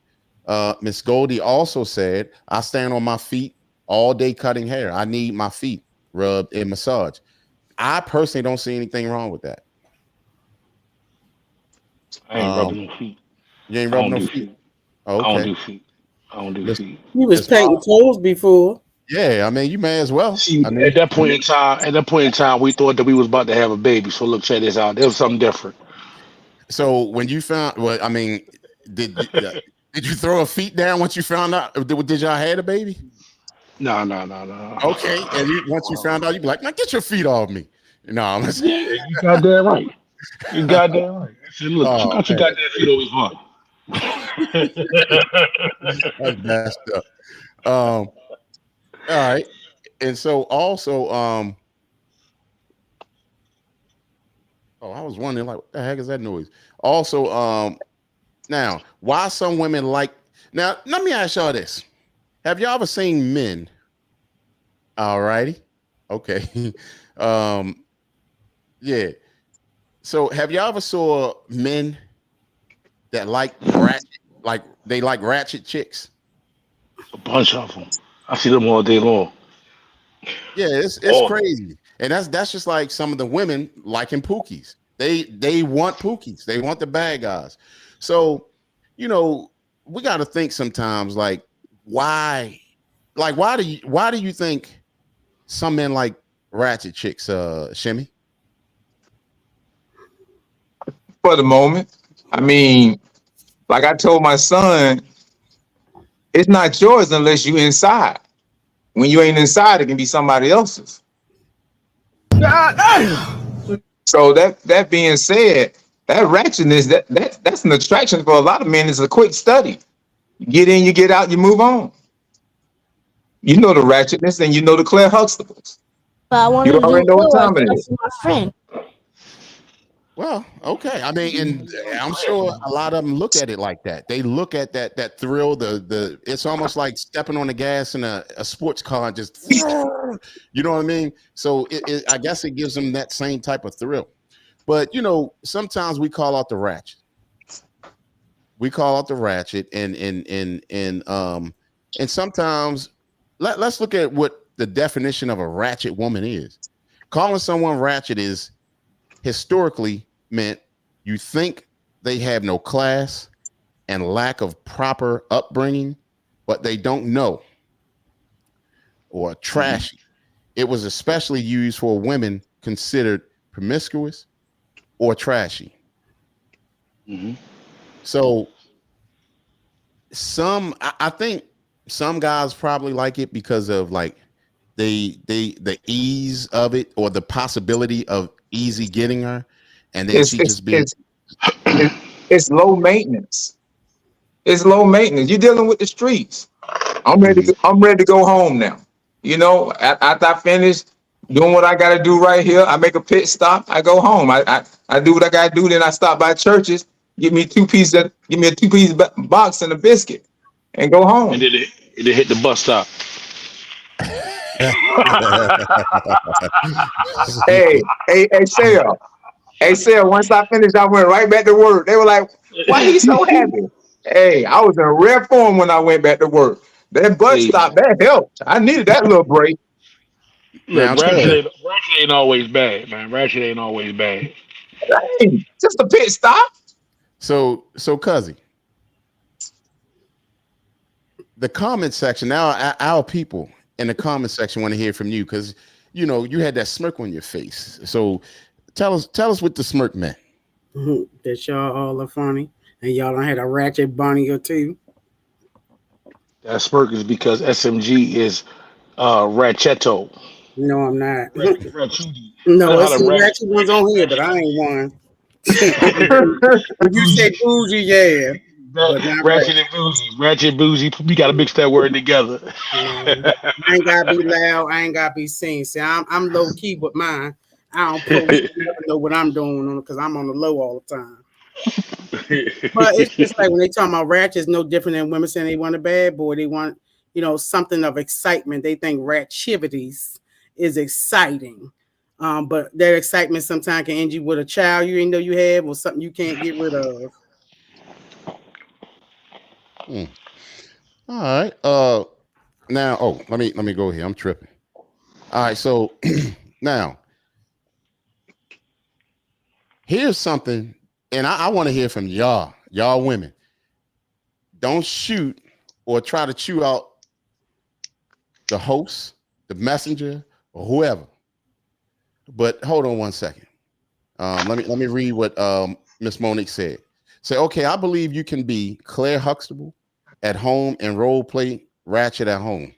Miss Goldie also said, I stand on my feet all day cutting hair. I need my feet rubbed and massaged. I personally don't see anything wrong with that. I ain't rubbing no feet. You ain't I rubbing don't no do feet? feet. Oh, I don't okay. do feet. I don't do feet. You was painting toes before. Yeah, I mean, you may as well. See, I mean, at that point in time, we thought that we was about to have a baby. So look, check this out. There was something different. so when you found, well, I mean, did you throw a feet down once you found out? Did y'all had a baby? No. Okay, and once you found out, you be like, man, get your feet off me. No, I'm Yeah, you got that right. You got that right. I said, look, Oh, you got your man. goddamn feet over his That's messed up. All right, and so also, oh, I was wondering, like, what the heck is that noise? Also, now, why some women like? Now, let me ask y'all this: have y'all ever seen men? All righty, okay, yeah. So, have y'all ever saw men that like ratchet, like they like ratchet chicks? A bunch of them. I see them all day long. Yeah, it's All of them. crazy, and that's just like some of the women liking pookies. They want pookies. They want the bad guys. So, we got to think sometimes, like why do you think some men like ratchet chicks, Shimmy? For the moment. I mean, like I told my son, it's not yours unless you inside. When you ain't inside, it can be somebody else's. So that being said, that ratchetness, that's an attraction for a lot of men. It's a quick study. You get in, you get out, you move on. You know the ratchetness and you know the Claire Huxtables. But I You wanted to do already know what more time it just is. for my friend. Well, okay. I mean, and I'm sure a lot of them look at it like that. They look at that thrill. It's almost like stepping on the gas in a sports car and just, you know what I mean. So I guess it gives them that same type of thrill. But sometimes we call out the ratchet. We call out the ratchet, and sometimes let's look at what the definition of a ratchet woman is. Calling someone ratchet is historically meant you think they have no class and lack of proper upbringing, but they don't know, or trashy. It was especially used for women considered promiscuous or trashy. Mm-hmm. So I think some guys probably like it because of like the ease of it, or the possibility of easy getting her, and then It's she it's just be it's it's, it's low maintenance. It's low maintenance. You're dealing with the streets. Mhm. I'm ready to go home now. After I finish doing what I got to do right here, I make a pit stop. I go home. I do what I got to do. Then I stop by churches. Give me a 2-piece box and a biscuit, and go And home. then it hit the bus stop. Hey, Sarah. Hey, Sarah. Once I finished, I went right back to work. They were like, "Why he so happy?" Hey, I was in rare form when I went back to work. That bus Hey stop man, that helped. I needed that little break. look, Now, Trey, ratchet ain't always bad, man. Ratchet ain't always bad. Hey, just a pit stop. so Cuzzy, the comment section now, our people in the comment section want to hear from you, because you had that smirk on your face. So tell us what the smirk meant. That y'all all are funny, and y'all don't had a ratchet bunny or two. That smirk is because SMG is ratcheto. No, I'm not. Ratcheti. I No, know how it's to some ratchet. ratchet ones on here, but I ain't one. If you say Bougie. bougie, yeah, but not Ratchet ratchet. and bougie. Ratchet bougie. We gotta mix that word together. No, I ain't gotta be loud. I ain't gotta be seen. See, I'm low key with mine. I don't post. I never know what I'm doing because I'm on the low all the time. But it's just like when they talk about ratchet, it's no different than women saying they want a bad boy. They want, something of excitement. They think ratchetivities is exciting. But that excitement sometimes can end you with a child you didn't know you have or something you can't get rid of. All right. Now, let me go here. I'm tripping. All right. So now, here's something, and I want to hear from y'all women. Don't shoot or try to chew out the host, the messenger, or whoever. But hold on one second. Let me read what Miss Monique said. Say, okay, I believe you can be Claire Huxtable at home and role play Ratchet at home.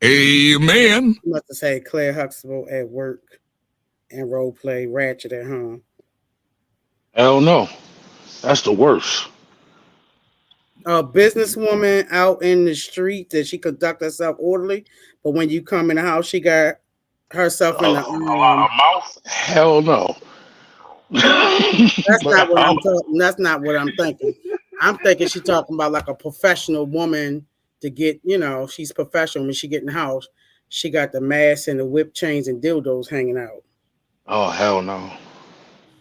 Amen. You must have said Claire Huxtable at work and role play Ratchet at home. Hell no. That's the worst. A businesswoman out in the street that she conduct herself orderly, but when you come in the house, she got herself in the A mouth? Hell no. That's not what I'm talking. That's not what I'm thinking. I'm thinking she's talking about like a professional woman to get, she's professional when she get in the house. She got the mask and the whip chains and dildos hanging out. Oh hell no.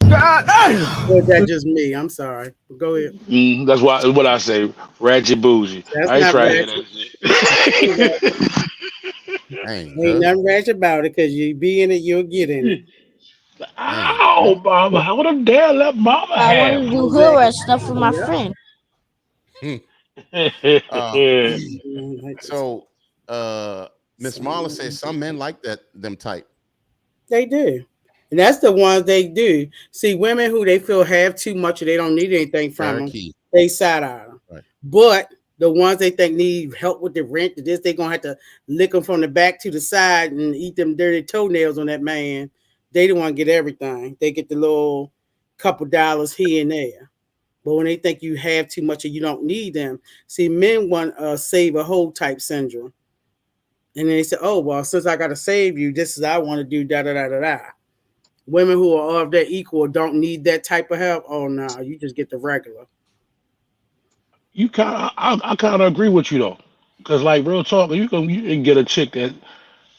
Or is that just me? I'm sorry. Go ahead. That's what I say. Ratchet bougie. That's I ain't not trying to hear ratchet. that shit. Ain't nothing ratchet about it because you be in it, you'll get in it. Ow, mama. How would I dare let mama I want have? to do hood rat stuff with my friend. So Miss Marla says some men like them type. They do. And that's the ones they do. See, women who they feel have too much or they don't need anything from them, they side eye them. Right. But the ones they think need help with the rent, they're going to have to lick them from the back to the side and eat them dirty toenails on that man. They don't want to get everything. They get the little couple dollars here and there. But when they think you have too much or you don't need them, see, men want save a hole type syndrome. And then they say, oh, well, since I got to save you, this is what I want to do, da-da-da-da-da. Women who are of that equal don't need that type of help. Oh no, you just get the regular. I kind of agree with you though, because like real talk, you can get a chick that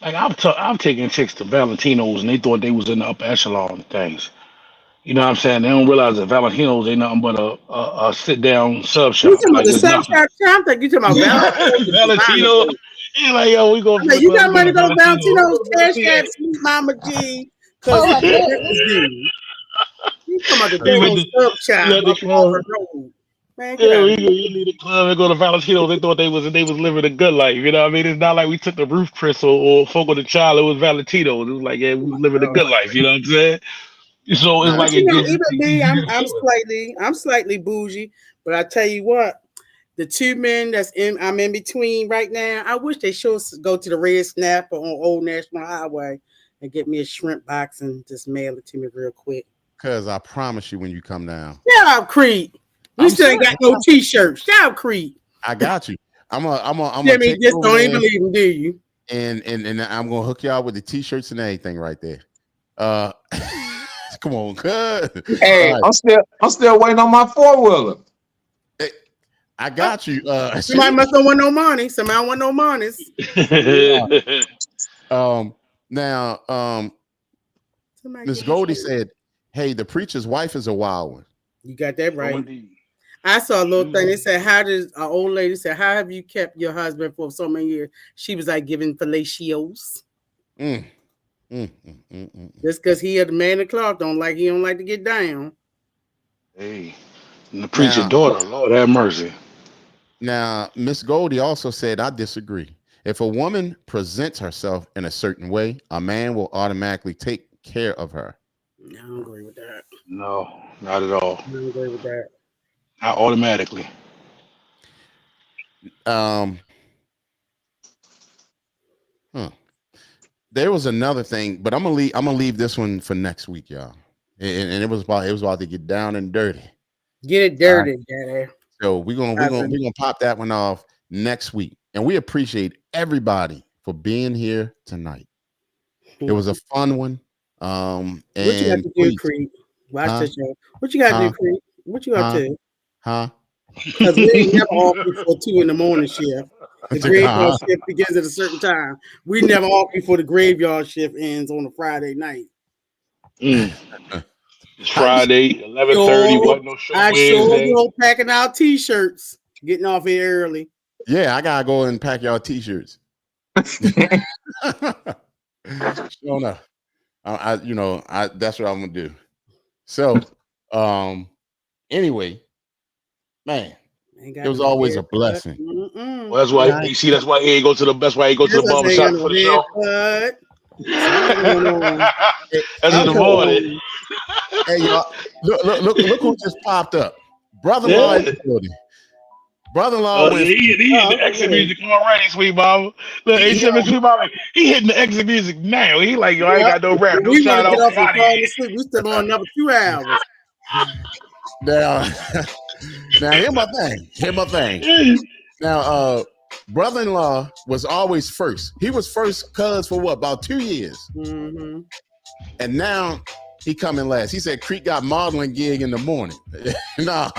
like I've taken chicks to Valentinos and they thought they was in the upper echelon of things. You know what I'm saying? They don't realize that Valentinos ain't nothing but a sit down sub shop. You talking about like the it's sub nothing. shop? I think you talking about Valentino. You're like, yo, we go. You got money to go to Valentino's, Cash App, Sweet Mama G. Oh, I did. You talking about the daggone sub shop up Harvard Road? Man, yeah, you leave the club and go to Valentino. They thought they was living a good life. You know what I mean? It's not like we took the roof Chris or Fogo de Child. It was Valentino. It was like, yeah, we was living a good life. You know what I'm saying? So it's like even me, I'm slightly bougie, but I tell you what, the two men I'm in between right now, I wish they should go to the Red Snapper on Old National Highway and get me a shrimp box and just mail it to me real quick. Cause I promise you, when you come down, shut up, Creed. You still ain't got no T-shirts. Shut up, Creed. I got you. I'm Jimmy, just don't even believe him, do you? And I'm gonna hook y'all with the T-shirts and everything right there. Come on, cuz. Hey, right. I'm still waiting on my 4-wheeler. Hey, I got you. Somebody must don't want no money. Somebody don't want no monies. Now, Miss Goldie said, "Hey, the preacher's wife is a wild one." You got that right. I saw a little thing. They said, "How does an old lady said, how have you kept your husband for so many years?" She was like giving fellatios. Just because he had the man of cloth, he don't like to get down. Hey, and the preacher's daughter, Lord have mercy. Now, Miss Goldie also said, I disagree. If a woman presents herself in a certain way, a man will automatically take care of her. I don't agree with that. No, not at all. I don't agree with that. Not automatically. There was another thing, but I'm gonna leave this one for next week, y'all. And it was about to get down and dirty. Get it dirty, Daddy. So we're gonna pop that one off next week. And we appreciate everybody for being here tonight. It was a fun one. What you got And to do, please, Creep? Watch huh, this show. What you got to do, huh, Creep? What you up huh, to? huh, Because we ain't never off before 2 in the morning shift. The graveyard huh. shift begins at a certain time. We never off before the graveyard shift ends on a Friday night. Mm. It's How you? Friday, 11:30. Sure, Wasn't no show I sure Wednesday. will packing out t-shirts, getting off here early. Yeah, I gotta go and pack y'all t-shirts. Sure enough. That's what I'm gonna do. So, anyway, man, Ain't it got was no always a haircut. blessing. Well, that's why Yeah, you see. That's why he ain't go to the. That's why he go to Yes, the I barber say ain't got shop no for the show. haircut. Something going on. hey, That's hey, in the Something cuz, going morning. on. hey, y'all, look who just popped up. Brother-in-law in Yeah. the building. Brother-in-law Oh, went. yeah, he hitting Oh, the exit okay. music already, sweet mama. Look, He, he he said, Sweet mama, he hitting the exit music now. He like, yo, I ain't Yep. got no rap, no We want shout to get out, off we and out of fall here. asleep. We still on another 2 hours. now, now here's my thing. Here's my thing. Now, brother-in-law was always first. He was first cuz for what, about 2 years. Mm-hmm. And now he coming last. He said Creek got modeling gig in the morning. No,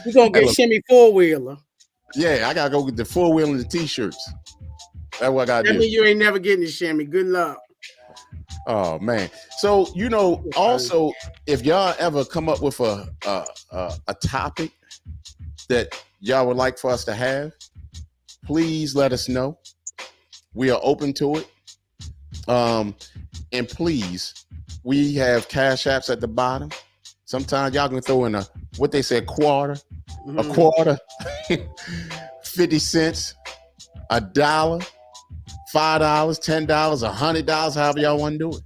We gonna hey, get look, Shimmy 4-wheeler. yeah, I gotta go get the 4-wheel and the t-shirts. That's what I gotta That do. mean you ain't never getting the Shimmy. Good luck. Oh man. So also if y'all ever come up with a topic that y'all would like for us to have, please let us know. We are open to it. And please, we have cash apps at the bottom. Sometimes y'all can throw in what they say, quarter, a quarter, 50 cents, $1, $5, $10, $100, however y'all want to do it.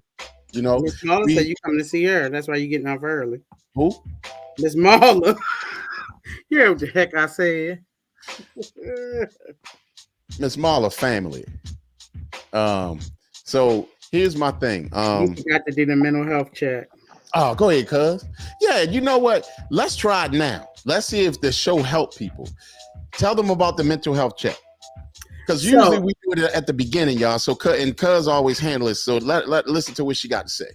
You know, Miss Marla said you coming to see her. That's why you getting off early. who? Miss Marla. You heard what the heck I said. Miss Marla family. So here's my thing. You forgot to do the mental health check. Oh, go ahead, cuz. Yeah, you know what? Let's try it now. Let's see if the show help people. Tell them about the mental health check. Because usually we do it at the beginning, y'all. So cuz always handle it. So let listen to what she got to say.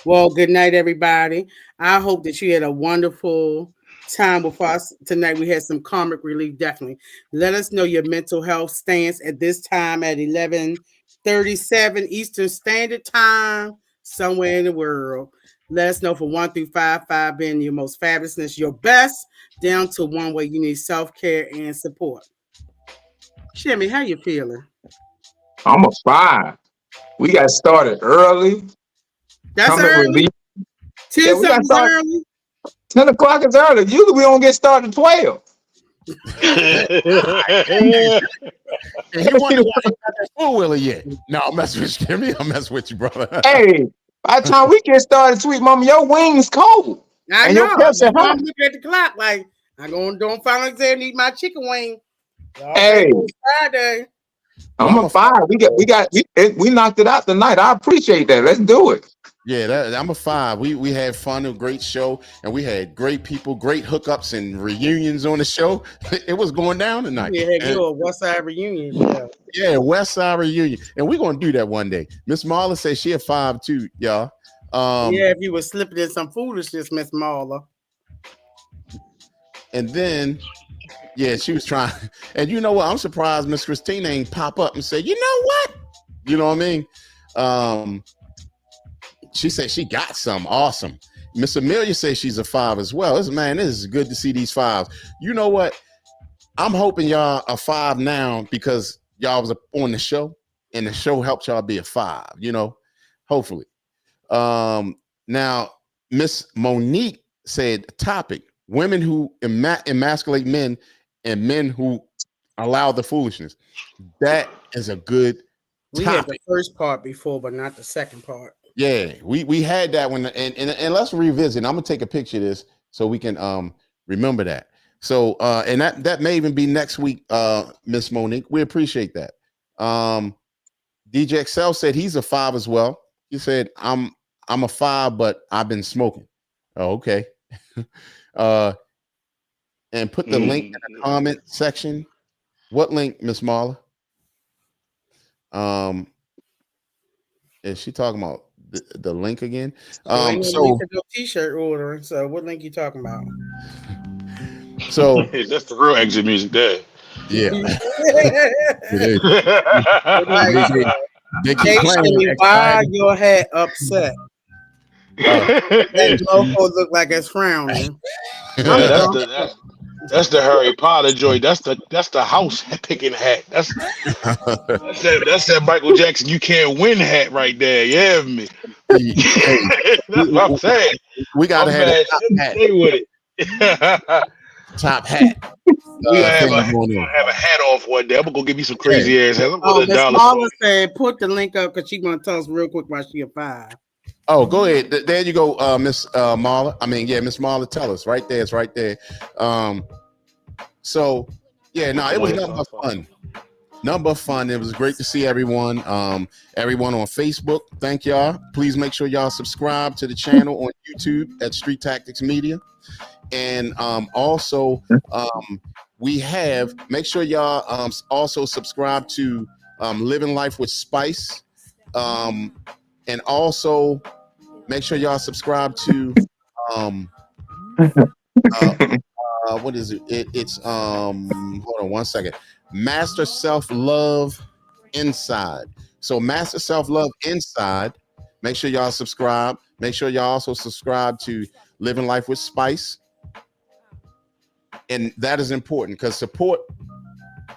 Well, good night, everybody. I hope that you had a wonderful time with us tonight. We had some comic relief, definitely. Let us know your mental health stance at this time at 11:37 Eastern Standard Time, somewhere in the world. Let us know from 1 through 5 being your most fabulousness, your best, down to 1 where you need self-care and support. Shimmy, how you feeling? I'm a 5. We got started early. That's Comic early. relief. 10 Yeah, we got something's started. early. 10 o'clock is early. Usually we don't get started at 12. And he wonder why he got that 4-wheeler yet. No, I'm messing with you, Jimmy. I'm messing with you, brother. Hey, by the time we get started, sweet mama, your wings cold. I And know. your pants are That's why hot. I'm looking at the clock. Like, I'm going to don't finally exam and eat my chicken wing. Hey, It's Friday. Well, I'm a 5. We knocked it out tonight. I appreciate that. Let's do it. Yeah, I'm a 5. We had fun, a great show, and we had great people, great hookups and reunions on the show. It was going down tonight. Yeah, heck, you're a West Side reunion show. Yeah, West Side reunion, and we're gonna do that one day. Miss Marla says she a 5 too, y'all. Yeah, if you were slipping in some foolishness, Miss Marla. And then, yeah, she was trying. And you know what? I'm surprised Miss Christina ain't pop up and say, you know what? You know what I mean? She said she got some awesome. Miss Amelia says she's a 5 as well. This is good to see these 5s. You know what? I'm hoping y'all a 5 now because y'all was on the show and the show helped y'all be a 5, hopefully. Now, Miss Monique said topic, women who emasculate men and men who allow the foolishness. That is a good We topic. had the first part before, but not the second part. Yeah, we had that one, and let's revisit. I'm gonna take a picture of this so we can remember that. So and that may even be next week, Miss Monique. We appreciate that. DJ Excel said he's a 5 as well. He said I'm a 5, but I've been smoking. Oh, okay. And put the link in the comment section. What link, Miss Marla? Is she talking about the link again. Ain't no So link to no t-shirt ordering. So what link you talking about? so That's the real exit music there. yeah, it is. Good night, They, sir. they keep Hey, playing Shimmy, why excited. your hat upset? That logo look like it's frowning. I'm Yeah, that's drunk. the Harry Potter joint. That's the house picking hat. That's that Michael Jackson you can't win hat right there. Yeah, me. Hey, That's what I'm saying. we got to I'm have a mad. top Shouldn't hat. stay with it. Top hat we gonna have thing going on. a hat off one day. I'm gonna go get me some Yeah. crazy ass hat. I'm Oh, gonna Miss dollar Marla store. said put the link up because she's gonna tell us real quick why she a 5. Oh, go ahead. There you go, Miss Marla. I mean, yeah, Miss Marla, tell us right there. It's right there. So yeah, no, it was nothing but fun. Nothing but fun. It was great to see everyone. Everyone on Facebook. Thank y'all. Please make sure y'all subscribe to the channel on YouTube at Street Tactics Media. And also we have make sure y'all also subscribe to Living Life with Spice. And also make sure y'all subscribe to what is it? It's hold on one second. Master Self Love Inside. So Master Self Love Inside. Make sure y'all subscribe. Make sure y'all also subscribe to Living Life with Spice. And that is important because support,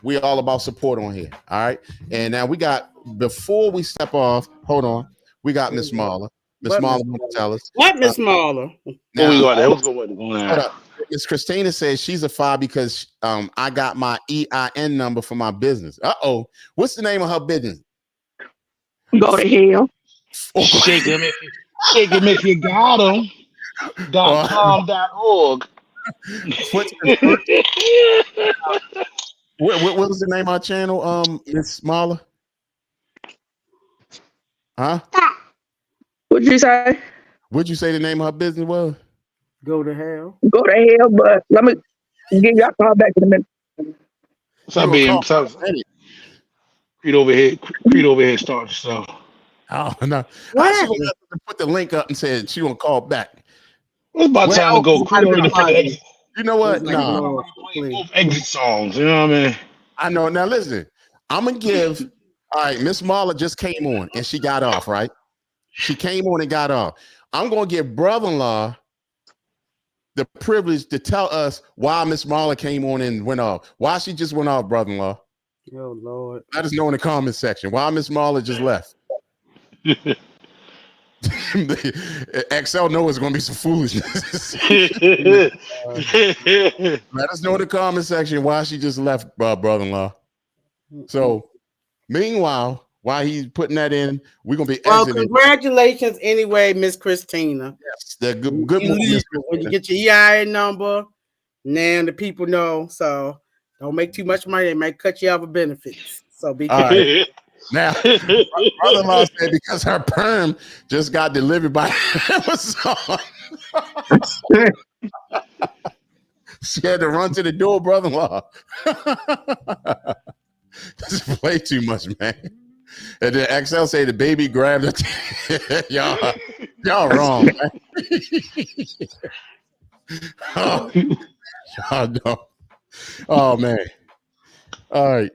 we're all about support on here. All right. And now we got, before we step off, hold on. We got Miss Marla. Miss Marla want to tell us. What, Miss Marla? Now, we got hold up. Miss Christina says she's a 5 because I got my EIN number for my business. What's the name of her business? Go to hell. Shake him if you got him. .com.org. What was the name of our channel, Miss Marla? Huh? What'd you say? What'd you say the name of her business was? Go to hell. Go to hell, but let me give y'all call back in a minute. Creed over here start so. Oh no. How she gonna put the link up and said she gonna call back? It's about time to go. Creed over the you know what? No. Both exit songs, you know what I mean? I know. Now listen, I'm gonna give. All right, Miss Marla just came on and she got off, right? She came on and got off. I'm gonna give brother-in-law the privilege to tell us why Miss Marla came on and went off. Why she just went off, brother-in-law. Oh Lord. Let us know in the comment section why Miss Marla just left. XL know it's gonna be some foolishness. Let us know in the comment section why she just left, brother-in-law. So meanwhile, while he's putting that in, we're gonna be exiting. Congratulations anyway, Miss Christina. Yes, the good when you get your EIN number, now the people know. So don't make too much money, they might cut you off of benefits. So be careful. Right. Now, brother-in-law said because her perm just got delivered by Amazon. She had to run to the door, brother-in-law. This is way too much, man. And then XL say the baby grabbed it. y'all wrong, man. Y'all don't. Oh man. All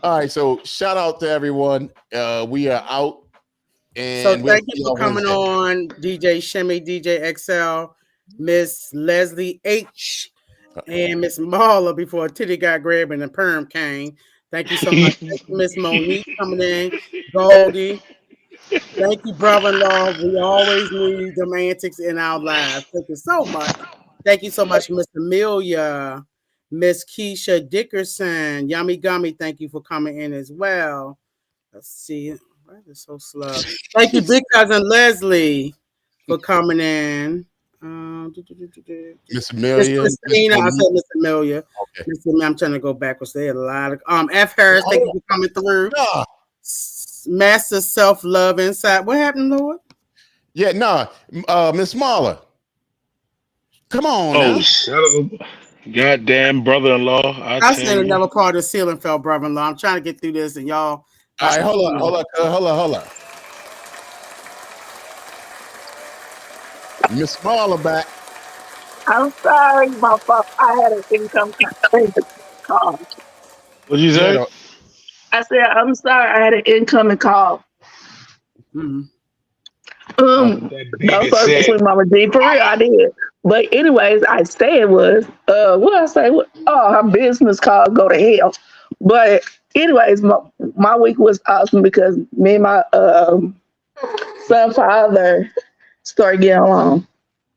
right. So shout out to everyone. We are out. And so thank you for coming on, DJ Shimmy, DJ XL, Miss Leslie H, and Miss Marla before Titty got grabbed and the perm came. Thank you so much. Thank you, Miss Monique coming in. Goldie. Thank you, brother-in-law. We always need the antics in our lives. Thank you so much. Thank you so much, Miss Amelia, Miss Keisha Dickerson, Yummy Gummy. Thank you for coming in as well. Let's see. Why is it so slow? Thank you, Big Cousin Leslie, for coming in. Miss Amelia. Miss Christina, I said Miss Amelia. Okay. Miss Amelia, I'm trying to go backwards. They had a lot of F. Harris. Thank you for coming through. Yeah. Master Self-Love Inside. What happened, Lord? Yeah, Miss Marla. Come on. Oh, shut up. Goddamn brother-in-law. I said another part of the ceiling fell, brother-in-law. I'm trying to get through this and y'all. All right, hold on. Miss Marla back. I'm sorry, my fault. I had an income call. What'd you You had say? a I said, I'm sorry, I had an incoming call. Mhm. That No baby fuck said, with Mama G. For real, I did. But anyways, I said was, what I say? Oh, her business call go to hell. But anyways, my week was awesome because me and my son father started getting along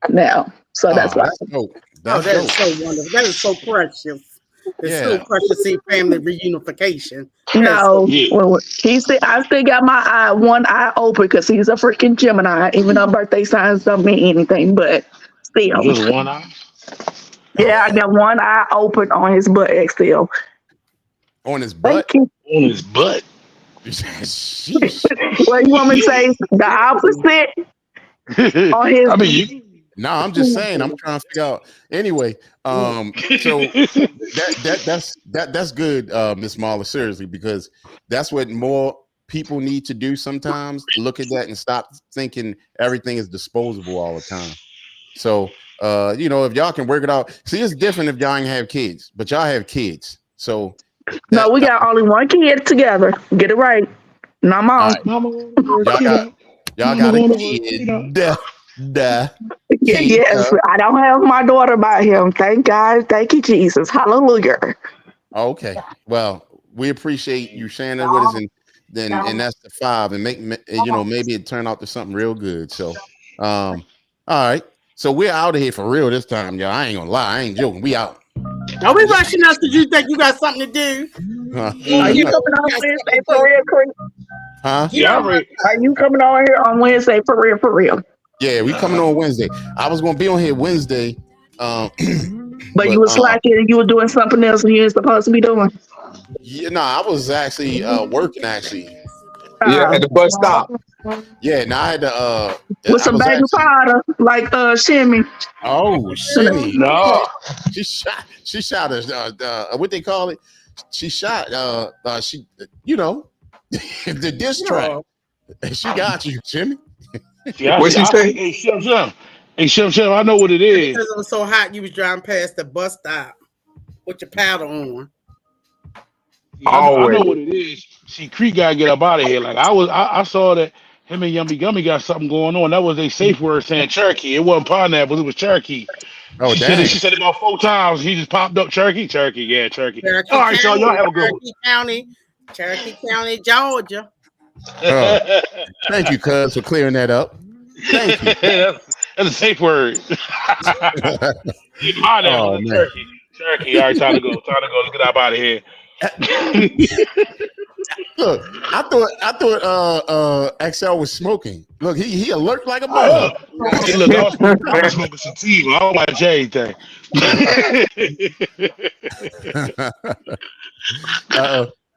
now. So that's oh, why. that's dope. Oh, That's that is dope. so wonderful. That is so precious. It's so Yeah. precious to see family reunification. That's so No, yeah. he said I still got my one eye open because he's a freaking Gemini. Even though birthday signs don't mean anything, but still, Just one eye. yeah, I got one eye open on his butt still. On his Thank butt. you. On his butt. Sheesh. What you want me to say? The opposite on his. I mean, No, I'm just saying. I'm trying to figure out. Anyway, so you. that's good, Miss Marla. Seriously, because that's what more people need to do sometimes. Look at that and stop thinking everything is disposable all the time. So, if y'all can work it out. See, it's different if y'all ain't have kids, but y'all have kids. So No, we that got only one kid together. Get it right. No, all mom. right. Mama wanna work Y'all it got out. y'all Mama got a wanna work it out. kid. Duh. Kid. Yes, I don't have my daughter by him. Thank God. Thank you, Jesus. Hallelujah. Okay. Well, we appreciate you sharing it with us, and that's the five, and maybe it turned out to something real good. So, all right. So we're out of here for real this time, y'all. I ain't gonna lie, I ain't joking. We out. Are we rushing us because you think you got something to do? Huh? Are you You know coming you on got Wednesday something to for do. real, Chris? Huh? You Yeah, I know already. Are you coming on here on Wednesday for real? For real? Yeah, we coming on Wednesday. I was gonna be on here Wednesday, um, But you but were slacking and you were doing something else you ain't supposed to be doing. yeah, no, I was actually working actually. Yeah, Uh, at the bus stop. Yeah, no, I had to. with I some was baby actually. powder, like Shimmy. Oh, shimmy! No. She shot. She shot us. What they call it? She shot. She. The diss track. no. She got you, Jimmy. Yeah, What she say? hey, Shem. Hey, Shem, I know what it is. Because it was so hot, you was driving past the bus stop with your powder on. Yeah, I know Always. what it is. See, Creek gotta get up out of here. Like I saw that him and Yummy Gummy got something going on. That was a safe word saying Cherokee. It wasn't pineapple, it was Cherokee. Oh, She dang. said it about 4 times. He just popped up Cherokee, yeah, Cherokee. All Cherokee right, y'all County, have a good one. Cherokee County, Georgia. Uh, Thank you, cuz, for clearing that up. Thank you. That's a safe word. Pineapple, Oh that's man. Cherokee. Cherokee. All right, time to go. Time to go. Let's get up out of here. Look, I thought XL was smoking. Look, he alert like a Oh, bug. hey, look, I was smoking sativa. I don't watch anything.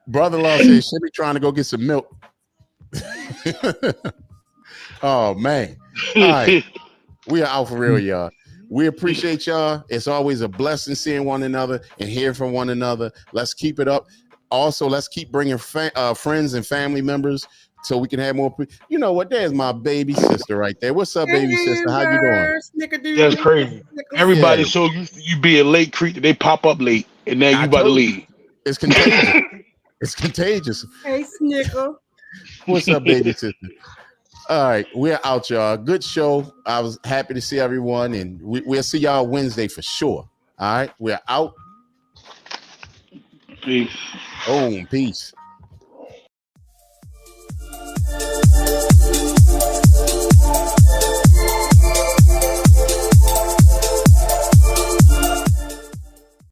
Brother-in-law says she be trying to go get some milk. Oh man. All right. We are out for real, y'all. We appreciate y'all. It's always a blessing seeing one another and hearing from one another. Let's keep it up. Also, let's keep bringing friends and family members so we can have more. You know what? There's my baby sister right there. What's up, baby sister? How you doing? That's crazy. Yeah, Everybody so used to you being late, creep, that they pop up late, and now I you about to told you. leave. It's contagious. It's contagious. Hey, Snicker. What's up, baby sister? All right, we're out, y'all. Good show. I was happy to see everyone, and we'll see y'all Wednesday for sure. All right, we're out. Peace. Boom, peace.